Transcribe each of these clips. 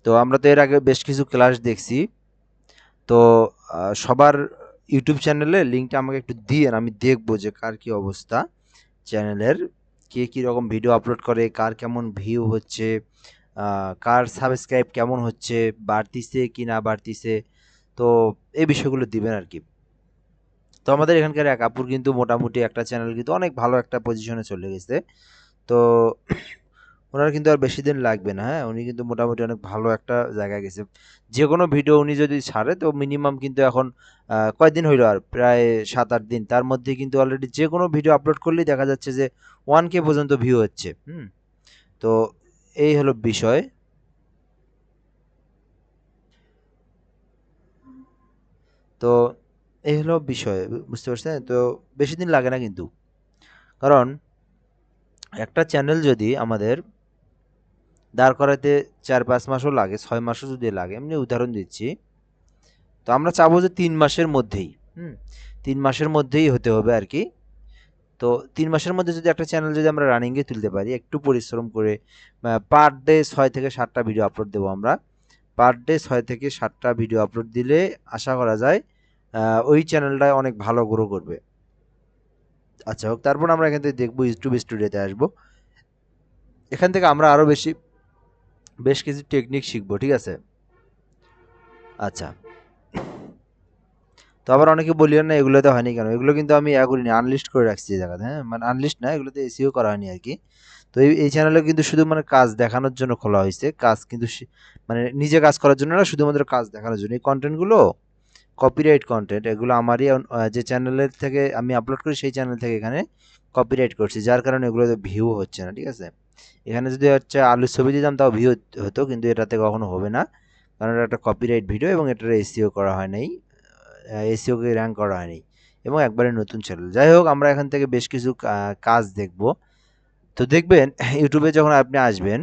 তো আমরা তো এর আগে বেশ কিছু ক্লাস দেখছি। তো সবার ইউটিউব চ্যানেলে লিঙ্কটা আমাকে একটু দিয়েন, আমি দেখবো যে কার কি অবস্থা চ্যানেলের, কে কীরকম ভিডিও আপলোড করে, কার কেমন ভিউ হচ্ছে, কার সাবস্ক্রাইব কেমন হচ্ছে, বাড়তিছে কি না বাড়তিছে। তো এই বিষয়গুলো দিবেন আর কি। তো আমাদের এখানকার এক আপুর কিন্তু মোটামুটি একটা চ্যানেল কিন্তু অনেক ভালো একটা পজিশনে চলে গেছে। তো ওনার কিন্তু আর বেশি দিন লাগবে না, হ্যাঁ, উনি কিন্তু মোটামুটি অনেক ভালো একটা জায়গায় গেছে। যে কোনো ভিডিও উনি যদি ছাড়ে তো মিনিমাম কিন্তু এখন কয়দিন হইলো, আর প্রায় 7-8 দিন, তার মধ্যে কিন্তু অলরেডি যে কোনো ভিডিও আপলোড করলেই দেখা যাচ্ছে যে 1K পর্যন্ত ভিউ হচ্ছে। তো এই হলো বিষয়। তো এই হলো বিষয়, বুঝতে পারছেন? তো বেশি দিন লাগে না কিন্তু, কারণ একটা চ্যানেল যদি আমাদের দাঁড় করাইতে 4-5 মাসও লাগে, 6 মাসও যদি লাগে, এমনি উদাহরণ দিচ্ছি, তো আমরা চাবো যে 3 মাসের মধ্যেই, 3 মাসের মধ্যেই হতে হবে আর কি। তো 3 মাসের মধ্যে যদি একটা চ্যানেল যদি আমরা রানিংয়ে তুলতে পারি, একটু পরিশ্রম করে, পার ডে 6 থেকে 7টা ভিডিও আপলোড দেবো আমরা, পার ডে 6 থেকে 7টা ভিডিও আপলোড দিলে আশা করা যায় ওই চ্যানেলটা অনেক ভালো গ্রো করবে। আচ্ছা হোক, তারপর আমরা এখান থেকে দেখবো ইউটিউব স্টুডিওতে আসবো, এখান থেকে আমরা আরও বেশ কিছু টেকনিক শিখবো, ঠিক আছে? আচ্ছা, তো আবার অনেকে বলিও না এগুলোতে হয়নি কেন, এগুলো কিন্তু আমি করিনি, আনলিস্ট করে রাখছি এই জায়গাতে, হ্যাঁ, মানে আনলিস্ট না, এগুলোতে এসিও করা হয়নি আর কি। তো এই চ্যানেলে কিন্তু শুধু মানে কাজ দেখানোর জন্য খোলা হয়েছে, কাজ কিন্তু মানে নিজে কাজ করার জন্য না, শুধুমাত্র কাজ দেখানোর জন্য। এই কন্টেন্টগুলো কপিরাইট কন্টেন্ট, এগুলো আমারই যে চ্যানেলের থেকে আমি আপলোড করি সেই চ্যানেল থেকে এখানে কপিরাইট করছি, যার কারণে এগুলোতে ভিউ হচ্ছে না, ঠিক আছে? এখানে যদি হচ্ছে আলুর ছবি দিতাম তাও ভিউ হতো, কিন্তু এটাতে কখনো হবে না, কারণ এটা একটা কপিরাইট ভিডিও এবং এটার এসিও করা হয় নাই, এসিওকে র্যাঙ্ক করা হয়নি, এবং একবারে নতুন চ্যানেল। যাই হোক, আমরা এখান থেকে বেশ কিছু কাজ দেখব। তো দেখবেন ইউটিউবে যখন আপনি আসবেন,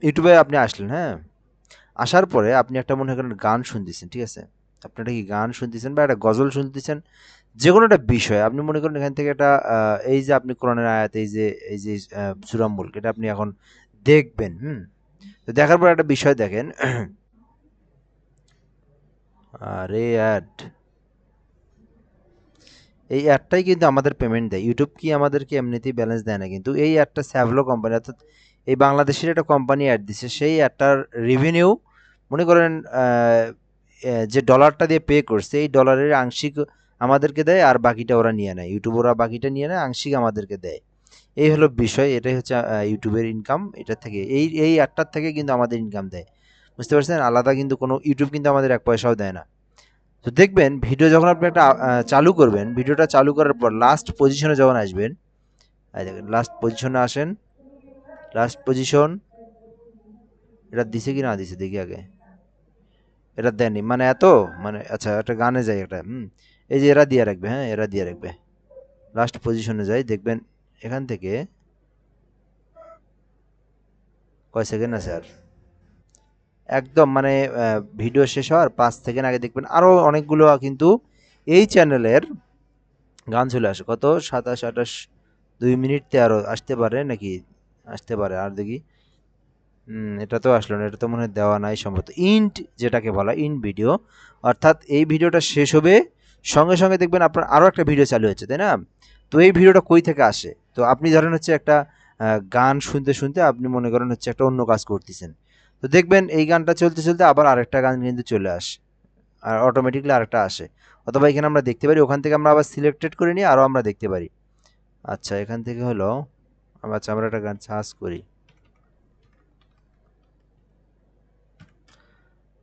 ইউটিউবে আপনি আসলেন, হ্যাঁ, আসার পরে আপনি একটা মনে করেন গান শুনতেছেন, ঠিক আছে? আপনি একটা কি গান শুনতেছেন বা একটা গজল শুনতেছেন, যে কোনো একটা বিষয় আপনি মনে করেন এখান থেকে একটা এই যে আপনি কোরআনের আয়াত, এই যে সূরা মুলক, এটা আপনি এখন দেখবেন। তো দেখার পর একটা বিষয় দেখেন, আরে অ্যাড, এই অ্যাডটাই কিন্তু আমাদের পেমেন্ট দেয়। ইউটিউব কি আমাদেরকে এমনিতেই ব্যালেন্স দেয় না, কিন্তু এই অ্যাডটা স্যাভলো কোম্পানি, অর্থাৎ এই বাংলাদেশের একটা কোম্পানি অ্যাড দিছে, সেই অ্যাডটার রেভিনিউ মনে করেন যে ডলারটা দিয়ে পে করছে এই ডলারের আংশিক আমাদেরকে দেয়, আর বাকিটা ওরা নিয়ে নেয়, ইউটিউব ওরা বাকিটা নিয়ে নেয়, আংশিক আমাদেরকে দেয়। এই হলো বিষয়, এটাই হচ্ছে ইউটিউবের ইনকাম, এটা থেকে এই অ্যাডটার থেকে কিন্তু আমাদের ইনকাম দেয়, বুঝতে পারছেন? আলাদা কিন্তু কোনো ইউটিউব কিন্তু আমাদের 1 পয়সাও দেয় না। তো দেখবেন ভিডিও যখন আপনি একটা চালু করবেন, ভিডিওটা চালু করার পর লাস্ট পজিশনে যখন আসবেন, এই দেখেন লাস্ট পজিশনে আসেন, লাস্ট পজিশন, এটা দিছে কি না দিছে দেখি আগে, এটা দেয়নি মানে এত, মানে আচ্ছা একটা গানে যাই একটা, এই যে এরা দিয়ে রাখবে, হ্যাঁ, এরা দিয়ে রাখবে, লাস্ট পজিশনে যাই, দেখবেন এখান থেকে কয় সেকেন্ড আছে আর, একদম মানে ভিডিও শেষ হওয়ার 5 সেকেন্ড আগে দেখবেন আরও অনেকগুলো কিন্তু এই চ্যানেলের গান চলে আসে, কত 27, 28, 2 মিনিট 13 আসতে পারে নাকি, আসতে পারে, আর দেখি, এটা তো আসলো না, এটা তো মনে হয় দেওয়া নাই সম্ভবত, ইন্ট যেটাকে বলা ইন্ট ভিডিও, অর্থাৎ এই ভিডিওটা শেষ হবে সঙ্গে সঙ্গে দেখবেন আপনার আরও একটা ভিডিও চালু হচ্ছে, তাই না? তো এই ভিডিওটা কই থেকে আসে? তো আপনি ধরেন হচ্ছে একটা গান শুনতে শুনতে আপনি মনে করেন হচ্ছে একটা অন্য কাজ করতেছেন, তো দেখবেন এই গানটা চলতে চলতে আবার আরেকটা গান কিন্তু চলে আসে, আর অটোমেটিকলি আরেকটা আসে, অথবা এখানে আমরা দেখতে পারি, ওখান থেকে আমরা আবার সিলেক্টেড করে নিয়ে আরও আমরা দেখতে পারি। আচ্ছা এখান থেকে হলো, আচ্ছা আমরা একটা গান সার্চ করি,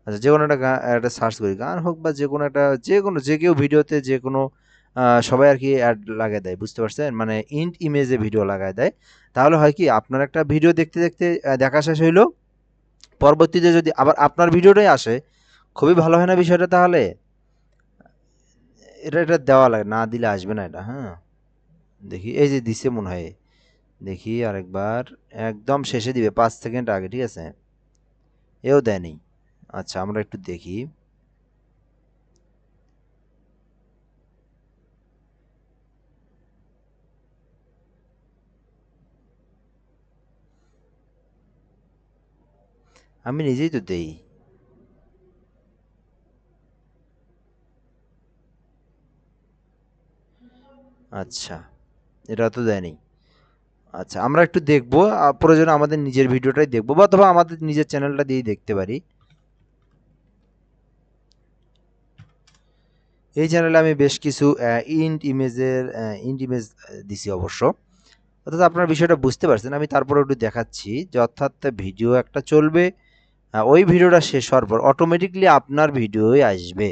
আচ্ছা যে কোনো একটা গান একটা সার্চ করি, গান হোক বা যে কোনো একটা, যে কোনো যে কেউ ভিডিওতে যে কোনো সবাই আর কি অ্যাড লাগায় দেয়, বুঝতে পারছেন? মানে ইন্ট ইমেজে ভিডিও লাগায় দেয়। তাহলে হয় কি, আপনার একটা ভিডিও দেখতে দেখতে দেখা শেষ হইলো, পরবর্তীতে যদি আবার আপনার ভিডিওটাই আসে, খুবই ভালো হয় না বিষয়টা? তাহলে এটা দেওয়া লাগে, না দিলে আসবে না এটা, হ্যাঁ। দেখি এই যে দিছে মনে হয়, দেখি আরেকবার, একদম শেষে দিবে 5 সেকেন্ড আগে, ঠিক আছে? এও দেয়নি। আচ্ছা আমরা একটু দেখি, আমি নিজেই তো দেই। আচ্ছা, এটা তো দেয়নি। আচ্ছা, আমরা একটু দেখবো, প্রয়োজনে আমাদের নিজের ভিডিওটাই দেখবো, বা অথবা আমাদের নিজের চ্যানেলটা দিয়েই দেখতে পারি। এই চ্যানেলে আমি বেশ কিছু ইন্ট ইমেজ দিছি অবশ্য। অর্থাৎ আপনার বিষয়টা বুঝতে পারছেন, আমি তারপরে একটু দেখাচ্ছি যে অর্থাৎ ভিডিও একটা চলবে, ওই ভিডিওটা শেষ হওয়ার পর অটোমেটিকলি আপনার ভিডিওই আসবে।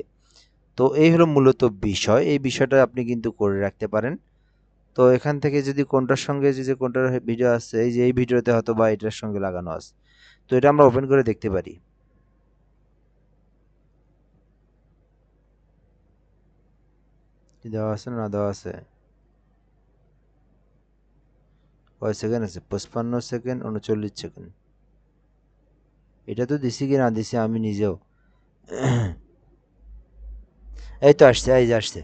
তো এই হলো মূলত বিষয়, এই বিষয়টা আপনি কিন্তু করে রাখতে পারেন। তো এখান থেকে যদি কোনটার সঙ্গে যে কোনটার ভিডিও আছে, এই যে এই ভিডিওতে হয়তো বা এটার সঙ্গে লাগানো আছে, তো এটা আমরা ওপেন করে দেখতে পারি। কি দেওয়া আছে না দেওয়া আছে? কয় সেকেন্ড আছে? 55 সেকেন্ড, 39 সেকেন্ড। এটা তো দিছি কি না দিছি আমি নিজেও। এই তো আসছে, এই যে আসছে।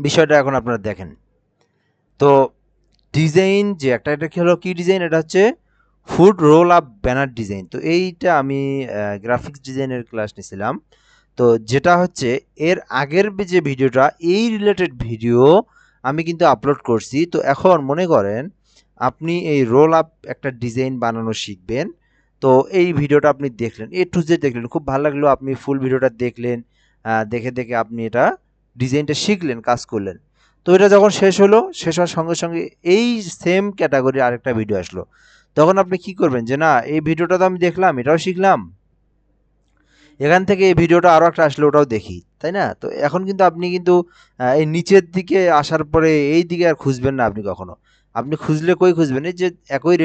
বিষয়টা এখন আপনারা দেখেন। তো ডিজাইন যে একটা, এটা কি হলো, কি ডিজাইন, এটা হচ্ছে food roll up banner design. তো এইটা আমি গ্রাফিক্স ডিজাইনের ক্লাস নিয়েছিলাম। তো যেটা হচ্ছে এর আগের যে ভিডিওটা, এই রিলেটেড ভিডিও আমি কিন্তু আপলোড করছি। তো এখন মনে করেন আপনি এই রোল আপ একটা ডিজাইন বানানো শিখবেন। তো এই ভিডিওটা আপনি দেখলেন, এ টু জেড দেখলেন, খুব ভালো লাগলো, আপনি ফুল ভিডিওটা দেখলেন, দেখে দেখে আপনি এটা ডিজাইনটা শিখলেন, কাজ করলেন। তো এটা যখন শেষ হলো, শেষ হওয়ার সঙ্গে সঙ্গে এই সেম ক্যাটাগরির আরেকটা ভিডিও আসলো। তখন আপনি কি করবেন যে না, এই ভিডিওটা তো আমি দেখলাম, এটাও শিখলাম, এখান থেকে এই ভিডিওটা আরও একটা আসলে ওটাও দেখি, তাই না? তো এখন কিন্তু আপনি কিন্তু এই নিচের দিকে আসার পরে এই দিকে আর খুঁজবেন না আপনি কখনো। আপনি খুঁজলে কই খুঁজবেন, এই যে একই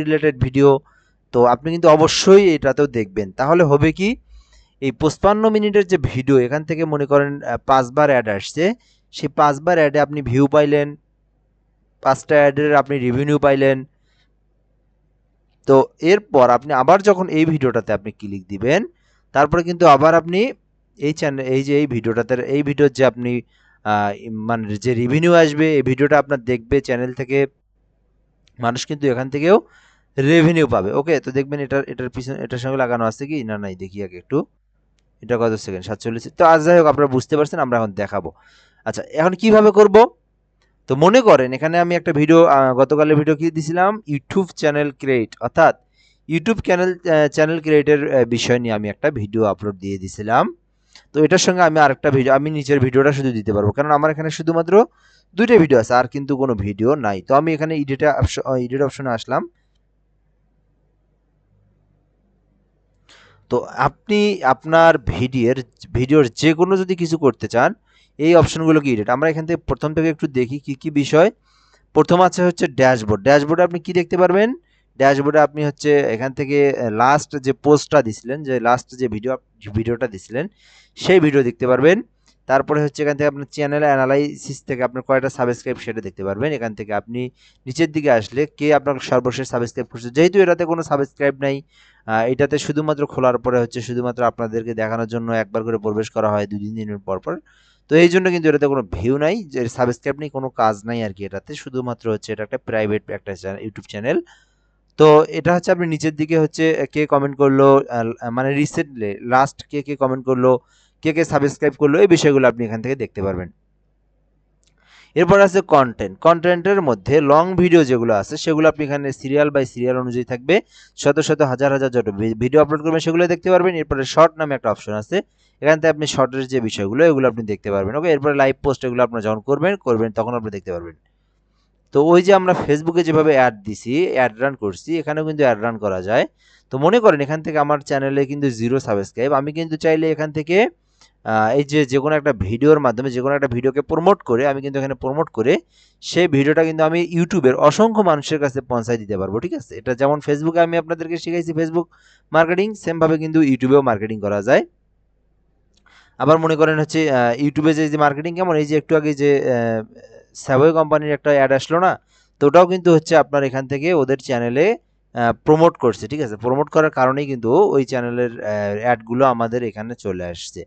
রিলেটেড ভিডিও। তো আপনি কিন্তু অবশ্যই এটাতেও দেখবেন, তাহলে হবে কি, এই 55 মিনিটের যে ভিডিও, এখান থেকে মনে করেন 5 বার অ্যাড আসছে, সেই 5 বার অ্যাডে আপনি ভিউ পাইলেন, 5টা অ্যাডের আপনি রেভিনিউ পাইলেন। তো এরপর আপনি আবার যখন এই ভিডিওটাতে আপনি ক্লিক দিবেন, তারপরে কিন্তু আবার আপনি এই চ্যানেল, এই যে এই ভিডিওটাতে, এই ভিডিওর যে আপনি মানে যে রেভিনিউ আসবে, এই ভিডিওটা আপনার দেখবে চ্যানেল থেকে মানুষ, কিন্তু এখান থেকেও রেভিনিউ পাবে। ওকে, তো দেখবেন এটার পিছনে এটার সঙ্গে লাগানো আছে কি না, নাই দেখি আগে একটু। এটা কত সেকেন্ড? 47। তো আজ যাই হোক, আপনারা বুঝতে পারছেন, আমরা এখন দেখাবো। আচ্ছা, এখন কিভাবে করব? তো মনে করেন এখানে আমি একটা ভিডিও, গতকালের ভিডিও কি দিছিলাম, ইউটিউব চ্যানেল ক্রিয়েট, অর্থাৎ ইউটিউব চ্যানেল ক্রিয়েটের বিষয় নিয়ে আমি একটা ভিডিও আপলোড দিয়ে দিছিলাম। তো এটার সঙ্গে আমি আরেকটা ভিডিও, আমি নিচের ভিডিওটা শুধু দিতে পারবো, কারণ আমার এখানে শুধুমাত্র 2টা ভিডিও আছে, আর কিন্তু কোনো ভিডিও নাই। তো আমি এখানে এডিট অপশনে আসলাম। তো আপনি আপনার ভিডিওর যে কোনো যদি কিছু করতে চান, এই অপশনগুলো কি এডিট, আমরা এখান থেকে প্রথম থেকে একটু দেখি কি কি বিষয়। প্রথম আছে হচ্ছে ড্যাশবোর্ড। ড্যাশবোর্ডে আপনি কি দেখতে পারবেন? ড্যাশবোর্ডে আপনি হচ্ছে এখান থেকে লাস্ট যে পোস্টটা দিছিলেন, যে লাস্ট যে ভিডিওটা দিছিলেন, সেই ভিডিও দেখতে পারবেন। তারপরে হচ্ছে এখান থেকে আপনার চ্যানেল অ্যানালাইসিস থেকে আপনার কয়টা সাবস্ক্রাইব সেটা দেখতে পারবেন। এখান থেকে আপনি নিচের দিকে আসলে কে আপনার সর্বশেষ সাবস্ক্রাইব করছে, যেহেতু এটাতে কোনো সাবস্ক্রাইব নাই, এটাতে শুধুমাত্র খোলার পরে হচ্ছে শুধুমাত্র আপনাদেরকে দেখানোর জন্য একবার করে প্রবেশ করা হয় 2-3 দিন পর পর। তো এই জন্য কিন্তু এটাতে কোনো ভিউ নাই, যে সাবস্ক্রাইব নেই, কোনো কাজ নাই আর কি এটাতে, শুধুমাত্র হচ্ছে এটা একটা প্রাইভেট একটা ইউটিউব চ্যানেল। তো এটা হচ্ছে আপনি নিচের দিকে হচ্ছে কে কমেন্ট করলো, মানে রিসেন্টলি লাস্ট কে কে কমেন্ট করলো, কে কে সাবস্ক্রাইব করলো, এই বিষয়গুলো আপনি এখান থেকে দেখতে পারবেন। এরপর আছে কন্টেন্ট। কন্টেন্টের মধ্যে লং ভিডিও যেগুলো আছে, সেগুলো আপনি এখানে সিরিয়াল বাই সিরিয়াল অনুযায়ী থাকবে, শত শত হাজার হাজার যত ভিডিও আপলোড করবেন সেগুলো দেখতে পারবেন। এরপরে শর্ট নামে একটা অপশন আছে, এখান থেকে আপনি শর্টের যে বিষয়গুলো এগুলো আপনি দেখতে পারবেন। ওকে, এরপরে লাইভ পোস্ট, এগুলো আপনারা যখন করবেন তখন আপনি দেখতে পারবেন। তো ওই যে আমরা ফেসবুকে যেভাবে অ্যাড দিছি, অ্যাড রান করছি, এখানেও কিন্তু অ্যাড রান করা যায়। তো মনে করেন এখান থেকে আমার চ্যানেলে কিন্তু 0 সাবস্ক্রাইব, আমি কিন্তু চাইলে এখান থেকে এই যে কোনো একটা ভিডিওর মাধ্যমে যে কোনো একটা ভিডিওকে প্রমোট করে, আমি কিন্তু এখানে প্রমোট করে সেই ভিডিওটা কিন্তু আমি ইউটিউবের অসংখ্য মানুষের কাছে পৌঁছায় দিতে পারবো। ঠিক আছে, এটা যেমন ফেসবুকে আমি আপনাদেরকে শিখাইছি ফেসবুক মার্কেটিং, সেমভাবে কিন্তু ইউটিউবেও মার্কেটিং করা যায়। আবার মনে করেন হচ্ছে ইউটিউবে যে মার্কেটিং কেমন, এই যে একটু আগে যে স্যাভয় কোম্পানির একটা অ্যাড আসলো না, তো ওটাও কিন্তু হচ্ছে আপনার এখান থেকে ওদের চ্যানেলে প্রমোট করছে। ঠিক আছে, প্রমোট করার কারণেই কিন্তু ওই চ্যানেলের অ্যাডগুলো আমাদের এখানে চলে আসছে।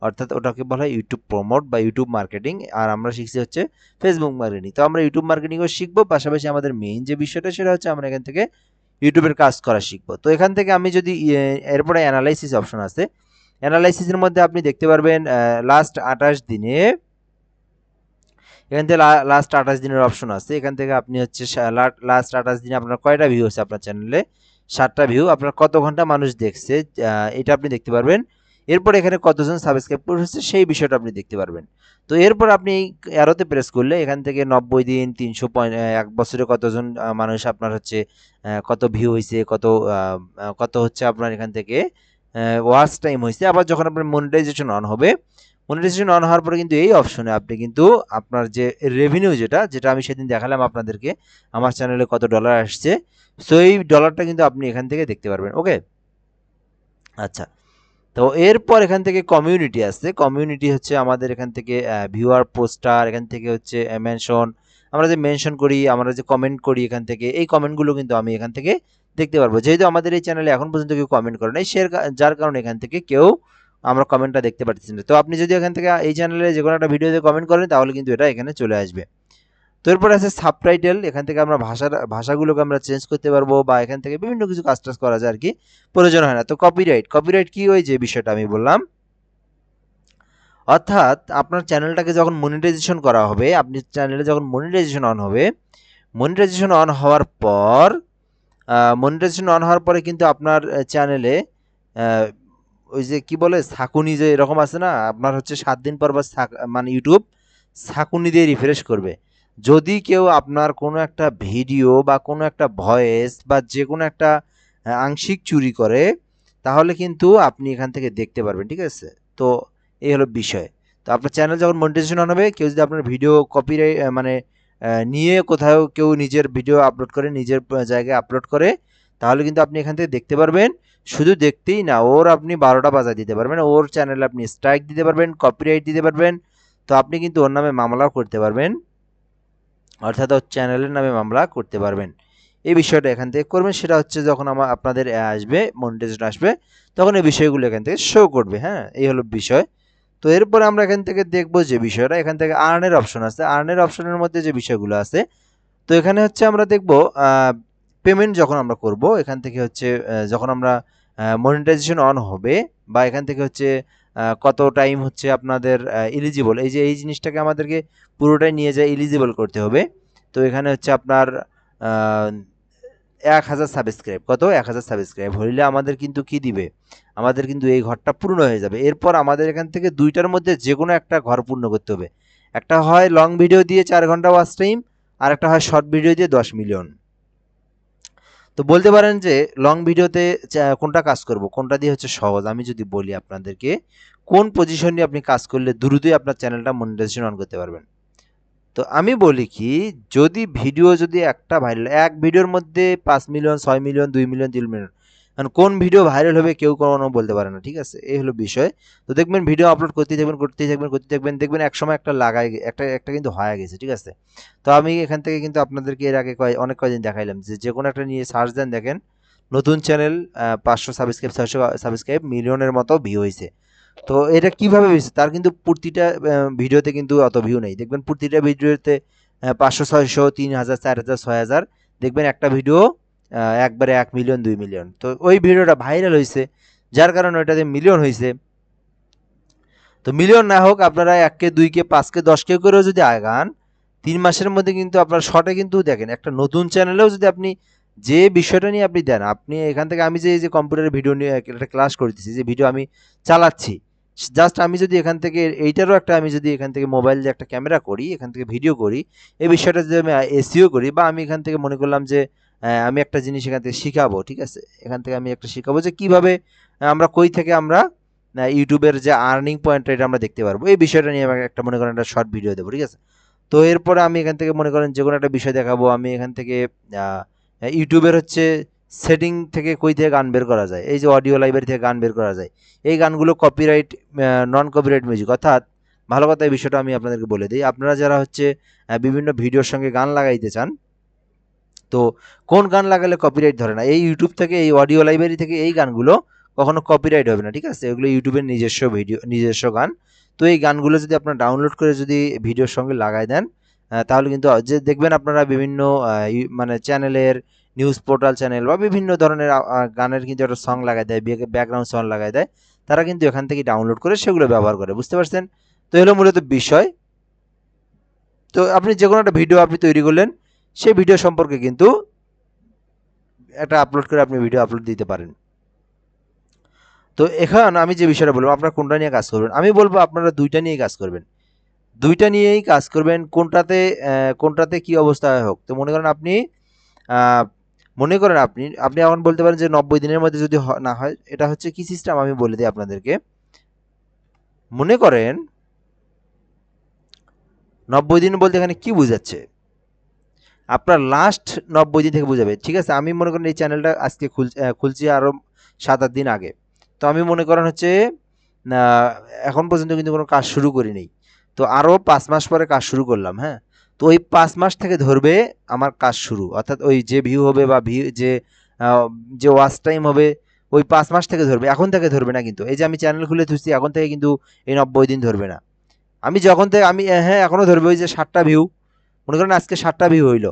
অর্থাৎ ওটাকে বলা হয় ইউটিউব প্রমোট বা ইউটিউব মার্কেটিং, আর আমরা শিখছি হচ্ছে ফেসবুক মার্কেটিং। তো আমরা ইউটিউব মার্কেটিংও শিখবো, পাশাপাশি আমাদের মেইন যে বিষয়টা সেটা হচ্ছে আমরা এখান থেকে ইউটিউবের কাজ করা শিখবো। তো এখান থেকে আমি যদি এরপরে অ্যানালাইসিস অপশন আছে, অ্যানালাইসিসের মধ্যে আপনি দেখতে পারবেন লাস্ট 28 দিনে, এখান থেকে লাস্ট 28 দিনের অপশন আছে। এখান থেকে আপনি হচ্ছে লাস্ট 28 দিনে আপনার কয়টা ভিউ হচ্ছে আপনার চ্যানেলে, 7টা ভিউ, আপনার কত ঘন্টা মানুষ দেখছে এটা আপনি দেখতে পারবেন। এরপর এখানে কতজন সাবস্ক্রাইব করেছে সেই বিষয়টা আপনি দেখতে পারবেন। তো এরপর আপনি এই অ্যারোতে প্রেস করলে এখান থেকে 90 দিন, 300 এক বছরে কতজন মানুষ আপনার হচ্ছে কত ভিউ হয়েছে, কত হচ্ছে আপনার এখান থেকে ওয়াচ টাইম হয়েছে। আবার যখন আপনার মনিটাইজেশন অন হবে, মনিটাইজেশন অন হওয়ার পরে কিন্তু এই অপশনে আপনি কিন্তু আপনার যে রেভিনিউ যেটা আমি সেদিন দেখালাম আপনাদেরকে আমার চ্যানেলে কত ডলার আসছে, সো এই ডলারটা কিন্তু আপনি এখান থেকে দেখতে পারবেন। ওকে, আচ্ছা। তো এরপর এখান থেকে কমিউনিটি আছে। কমিউনিটি হচ্ছে আমাদের এখান থেকে ভিউয়ার, পোস্টার, এখান থেকে হচ্ছে মেনশন, আমরা যে মেনশন করি, আমরা যে কমেন্ট করি, এখান থেকে এই কমেন্টগুলো কিন্তু আমি এখান থেকে দেখতে পারবো। যেহেতু আমাদের এই চ্যানেলে এখন পর্যন্ত কেউ কমেন্ট করে নাই, যার কারণে এখান থেকে কেউ আমরা কমেন্টটা দেখতে পাচ্ছি না। তো আপনি যদি এখান থেকে এই চ্যানেলে যে কোনো একটা ভিডিওতে কমেন্ট করেন তাহলে কিন্তু এটা এখানে চলে আসবে। তো এরপর আছে সাবটাইটেল, এখান থেকে আমরা ভাষাগুলোকে আমরা চেঞ্জ করতে পারবো, বা এখান থেকে বিভিন্ন কিছু কাজ টাজ করা যায় আর কি, প্রয়োজন হয় না। তো কপিরাইট কি, ওই যে বিষয়টা আমি বললাম, অর্থাৎ আপনার চ্যানেলটাকে যখন মনিটাইজেশন করা হবে, আপনি চ্যানেলে যখন মনিটাইজেশন অন হবে, মনিটাইজেশন অন হওয়ার পর কিন্তু আপনার চ্যানেলে ওই যে কি বলে ছাকুনি যে এরকম আছে না, আপনার হচ্ছে 7 দিন পর বা মানে ইউটিউব ছাকুনি দিয়ে রিফ্রেশ করবে। যদি কেউ আপনার কোনো একটা ভিডিও বা কোনো একটা ভয়েস বা যে কোনো একটা আংশিক চুরি করে, তাহলে কিন্তু আপনি এখান থেকে দেখতে পারবেন, ঠিক আছে? তো এই হলো বিষয়। তো আপনার চ্যানেল যখন মনিটাইজেশন অন হবে, কেউ যদি আপনার ভিডিও কপিরাইট মানে নিয়ে কোথাও কেউ নিজের ভিডিও আপলোড করে, নিজের জায়গায় আপলোড করে, তাহলে কিন্তু আপনি এখান থেকে দেখতে পারবেন। শুধু দেখতেই না, ওর আপনি 12টা বাজায় দিতে পারবেন, ওর চ্যানেলে আপনি স্ট্রাইক দিতে পারবেন, কপিরাইট দিতে পারবেন। তো আপনি কিন্তু ওর নামে মামলাও করতে পারবেন, অর্থাৎ ওর চ্যানেলের নামে মামলা করতে পারবেন। এই বিষয়টা এখান থেকে করবেন, সেটা হচ্ছে যখন আপনাদের আসবে, মনিটাইজেশন আসবে, তখন এই বিষয়গুলো এখান থেকে শো করবে। হ্যাঁ, এই হলো বিষয়। তো এরপরে আমরা এখান থেকে দেখবো যে বিষয়টা, এখান থেকে আর্নের অপশন আছে। আর্নের অপশনের মধ্যে যে বিষয়গুলো আছে, তো এখানে হচ্ছে আমরা দেখব পেমেন্ট যখন আমরা করব, এখান থেকে হচ্ছে যখন আমরা মনিটাইজেশন অন হবে, বা এখান থেকে হচ্ছে কত টাইম হচ্ছে আপনাদের এলিজিবল, এই জিনিসটাকে আমাদেরকে পুরোটাই নিয়ে যায় এলিজিবল করতে হবে। তো এখানে হচ্ছে আপনার 1000 সাবস্ক্রাইব, কত 1000 সাবস্ক্রাইব হইলে আমাদের কিন্তু কি দিবে, আমাদের কিন্তু এই ঘরটা পূর্ণ হয়ে যাবে। এরপর আমাদের এখান থেকে দুইটার মধ্যে যে কোনো একটা ঘর পূর্ণ করতে হবে। একটা হয় লং ভিডিও দিয়ে 4 ঘন্টা ওয়াচ টাইম, আর একটা হয় শর্ট ভিডিও দিয়ে 10 মিলিয়ন। তো বলতে পারেন যে লং ভিডিওতে কোনটা কাজ করব, কোনটা দিয়ে হচ্ছে সহজ। আমি যদি বলি আপনাদেরকে, কোন পজিশন নিয়ে আপনি কাজ করলে দ্রুতই আপনার চ্যানেলটা মনিটাইজেশন অন করতে পারবেন, তো আমি বলি কি, যদি ভিডিও যদি একটা ভাইরাল, এক ভিডিওর মধ্যে 5 মিলিয়ন, 6 মিলিয়ন, 2 মিলিয়ন, 3 মিলিয়ন, কারণ কোন ভিডিও ভাইরাল হবে কেউ কোনো বলতে পারে না, ঠিক আছে? এই হলো বিষয়। তো দেখবেন ভিডিও আপলোড করতেই থাকবেন, দেখবেন এক সময় একটা লাগাই, একটা কিন্তু হয়ে গেছে, ঠিক আছে? তো আমি এখান থেকে কিন্তু আপনাদেরকে এর আগে অনেক কয়দিন দেখাইলাম যে কোনো একটা নিয়ে সার্চ দেন, দেখেন নতুন চ্যানেল, 500 সাবস্ক্রাইব, 600 সাবস্ক্রাইব, মিলিয়নের মতো ভিউ হয়েছে। তো এটা কিভাবে হয়েছে, তার কিন্তু প্রতিটা ভিডিওতে কিন্তু অত ভিউ নেই, দেখবেন প্রতিটা ভিডিওতে 500, 600, 3000, 4000, 6000, দেখবেন একটা ভিডিও একবারে 1 মিলিয়ন, 2 মিলিয়ন। তো ওই ভিডিওটা ভাইরাল হয়েছে, যার কারণে ওইটাতে মিলিয়ন হয়েছে। তো মিলিয়ন না হোক, আপনারা 1কে, 2কে, 5কে, 10কে করেও যদি আগান, 3 মাসের মধ্যে কিন্তু আপনার শর্টে কিন্তু দেখেন একটা নতুন চ্যানেলেও যদি আপনি যে বিষয়টা নিয়ে আপনি দেন, আপনি এখান থেকে আমি যে কম্পিউটারের ভিডিও নিয়ে একটা ক্লাস করতেছি, যে ভিডিও আমি চালাচ্ছি, জাস্ট আমি যদি এখান থেকে এইটারও একটা, আমি যদি এখান থেকে মোবাইল দিয়ে একটা ক্যামেরা করি, এখান থেকে ভিডিও করি, এই বিষয়টা যদি আমি এসইও করি, বা আমি এখান থেকে মনে করলাম যে আমি একটা জিনিস এখান থেকে শিখাবো, ঠিক আছে? এখান থেকে আমি একটা শিখাবো যে কিভাবে আমরা কই থেকে আমরা ইউটিউবের যে আর্নিং পয়েন্ট, এটা আমরা দেখতে পারবো, এই বিষয়টা নিয়ে আমি একটা মনে করেন একটা শর্ট ভিডিও দেবো, ঠিক আছে? তো এরপরে আমি এখান থেকে মনে করেন যে কোনো একটা বিষয় দেখাবো, আমি এখান থেকে ইউটিউবের হচ্ছে সেটিং থেকে কই থেকে গান বের করা যায়, এই যে অডিও লাইব্রেরি থেকে গান বের করা যায়, এই গানগুলো কপিরাইট, নন কপিরাইট মিউজিক, অর্থাৎ ভালো কথা, এই বিষয়টা আমি আপনাদেরকে বলে দিই। আপনারা যারা হচ্ছে বিভিন্ন ভিডিওর সঙ্গে গান লাগাইতে চান, তো কোন গান লাগালে কপিরাইট ধরে না, এই ইউটিউব থেকে, এই অডিও লাইব্রেরি থেকে এই গানগুলো কখনো কপিরাইট হবে না, ঠিক আছে? এগুলো ইউটিউবের নিজস্ব ভিডিও, নিজস্ব গান। তো এই গানগুলো যদি আপনার ডাউনলোড করে যদি ভিডিওর সঙ্গে লাগাই দেন, তাহলে কিন্তু যে দেখবেন আপনারা বিভিন্ন মানে চ্যানেলের নিউজ পোর্টাল চ্যানেল বা বিভিন্ন ধরনের গানের কিন্তু একটা সং লাগাই দেয়, ব্যাকগ্রাউন্ড সং লাগাই দেয়, তারা কিন্তু এখান থেকে ডাউনলোড করে সেগুলো ব্যবহার করে। বুঝতে পারছেন? তো এগুলো মূলত বিষয়। তো আপনি যে কোনো একটা ভিডিও আপনি তৈরি করলেন, সেই ভিডিও সম্পর্কে কিন্তু একটা আপলোড করে আপনি ভিডিও আপলোড দিতে পারেন। তো এখন আমি যে বিষয়টা বলবো, আপনারা কোনটা নিয়ে কাজ করবেন? আমি বলবো আপনারা দুইটা নিয়েই কাজ করবেন। দুইটা নিয়েই কাজ করবেন। কোনটাতে কি অবস্থায় হোক। তো মনে করেন আপনি আহ, মনে করেন আপনি আপনি এখন বলতে পারেন যে 90 দিনের মধ্যে যদি না হয়, এটা হচ্ছে কি সিস্টেম আমি বলে দিই আপনাদেরকে। মনে করেন 90 দিন বলতে এখানে কি বোঝাচ্ছে, আপনার লাস্ট 90 দিন থেকে বোঝাবে। ঠিক আছে, আমি মনে করেন এই চ্যানেলটা আজকে খুলছি আরও 7-8 দিন আগে। তো আমি মনে করেন হচ্ছে আহ, এখন পর্যন্ত কিন্তু কোনো কাজ শুরু করিনি। তো আরও 5 মাস পরে কাজ শুরু করলাম, হ্যাঁ। তো ওই 5 মাস থেকে ধরবে আমার কাজ শুরু, অর্থাৎ ওই যে ভিউ হবে বা আহ, যে ওয়াচ টাইম হবে, ওই 5 মাস থেকে ধরবে, এখন থেকে ধরবে না। কিন্তু এই যে আমি চ্যানেল খুলে থুছি, এখন থেকে কিন্তু এই 90 দিন ধরবে না। আমি যখন থেকে আমি হ্যাঁ এখনো ধরবে ওই যে 7টা ভিউ, মনে করেন আজকে 7টা ভিউ হইলো,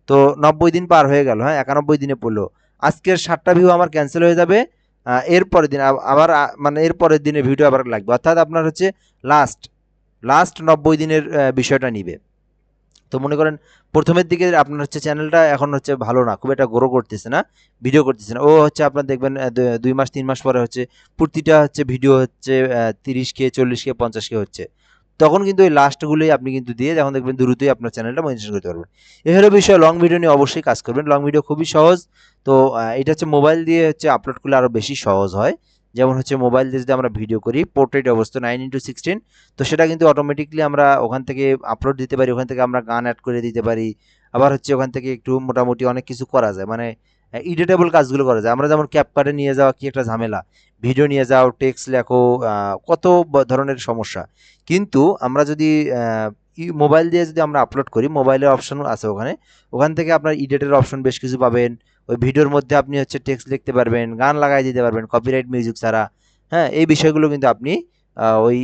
তো 90 দিন পার হয়ে গেল, হ্যাঁ 91 দিনে পড়লো, আজকের 7টা ভিউ আমার ক্যান্সেল হয়ে যাবে। এর পরের দিন আবার মানে এর পরের দিনে ভিডিও আবার লাগবে, অর্থাৎ আপনার হচ্ছে লাস্ট লাস্ট 90 দিনের বিষয়টা নিবে। তো মনে করেন প্রথমের দিকে আপনার হচ্ছে চ্যানেলটা এখন হচ্ছে ভালো না, খুব একটা গ্রো করতেছে না, ভিডিও করতেছে না, ও হচ্ছে আপনার দেখবেন 2 মাস 3 মাস পরে হচ্ছে প্রতিটা হচ্ছে ভিডিও হচ্ছে 30K 40K 50K হচ্ছে। তখন কিন্তু ওই লাস্টগুলোই আপনি কিন্তু দিয়ে যখন দেখবেন দ্রুতই আপনার চ্যানেলটা মনিটাইজেশন করতে পারবেন। এ হলো বিষয়। লং ভিডিও নিয়ে অবশ্যই কাজ করবেন, লং ভিডিও খুবই সহজ। তো এটা হচ্ছে মোবাইল দিয়ে হচ্ছে আপলোড করলে আরও বেশি সহজ হয়। যেমন হচ্ছে মোবাইল দিয়ে যদি আমরা ভিডিও করি পোর্ট্রেট অবস্থা 9x16, তো সেটা কিন্তু অটোমেটিকলি আমরা ওখান থেকে আপলোড দিতে পারি, ওখান থেকে আমরা গান অ্যাড করে দিতে পারি। আবার হচ্ছে ওখান থেকে একটু মোটামুটি অনেক কিছু করা যায়, মানে এডিটেবল কাজগুলো করা যায়। আমরা যেমন ক্যাপকাটে নিয়ে যাওয়া কি একটা ঝামেলা, ভিডিও নিয়ে যাও, টেক্সট লেখো, কত ধরনের সমস্যা। কিন্তু আমরা যদি মোবাইল দিয়ে যদি আমরা আপলোড করি, মোবাইলের অপশন আছে ওখানে, ওখান থেকে আপনার এডিটের অপশন বেশ কিছু পাবেন। ওই ভিডিওর মধ্যে আপনি হচ্ছে টেক্সট লিখতে পারবেন, গান লাগাই দিতে পারবেন কপিরাইট মিউজিক ছাড়া। হ্যাঁ, এই বিষয়গুলো কিন্তু আপনি ওই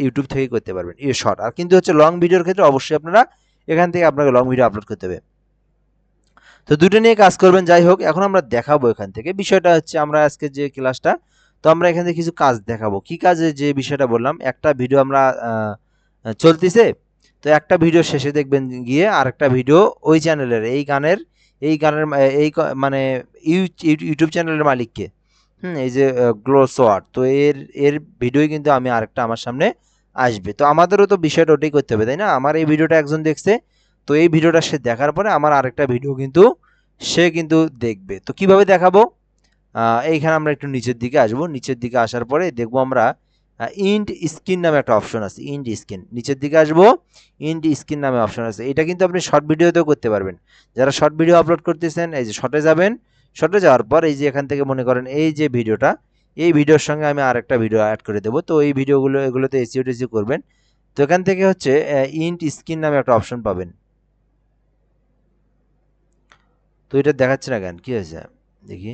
ইউটিউব থেকেই করতে পারবেন, শর্ট। আর কিন্তু হচ্ছে লং ভিডিওর ক্ষেত্রে অবশ্যই আপনারা এখান থেকে আপনাকে লং ভিডিও আপলোড করতে হবে। তো দুটো নিয়ে কাজ করবেন। যাই হোক, এখন আমরা দেখাবো এখান থেকে বিষয়টা হচ্ছে আমরা আজকে যে ক্লাসটা, তো আমরা এখান থেকে কিছু কাজ দেখাবো। কি কাজে, যে বিষয়টা বললাম, একটা ভিডিও আমরা চলতেছে, তো একটা ভিডিও শেষে দেখবেন গিয়ে আরেকটা ভিডিও ওই চ্যানেলের এই গানের মানে ইউটিউব চ্যানেলের মালিককে, এই যে গ্লো সোয়ার, তো এর এর ভিডিওই কিন্তু আমি আরেকটা আমার সামনে আসবে। তো আমাদেরও তো বিষয়টা ওটাই করতে হবে, তাই না? আমার এই ভিডিওটা একজন দেখছে, তো এই ভিডিওটা সে দেখার পরে আমার আরেকটা ভিডিও কিন্তু সে কিন্তু দেখবে। তো কিভাবে দেখাবো? এইখানে আমরা একটু নিচের দিকে আসবো, নিচের দিকে আসার পরে দেখবো আমরা ইন্ড স্ক্রিন নামে একটা অপশন আছে, ইন্ড স্ক্রিন, নিচের দিকে আসবো, ইন্ড স্ক্রিন নামে অপশন আছে। এটা কিন্তু আপনি শর্ট ভিডিওতেও করতে পারবেন। যারা শর্ট ভিডিও আপলোড করতেছেন, এই যে শর্টে যাবেন, শর্টে যাওয়ার পর এই যে এখান থেকে মনে করেন এই যে ভিডিওটা, এই ভিডিওর সঙ্গে আমি আরেকটা ভিডিও অ্যাড করে দেবো। তো এই ভিডিওগুলো এগুলোতে এসিও টেসিও করবেন। তো এখান থেকে হচ্ছে ইন্ড স্ক্রিন নামে একটা অপশন পাবেন। তো এটা দেখাচ্ছে না কেন, কি হয়েছে দেখি।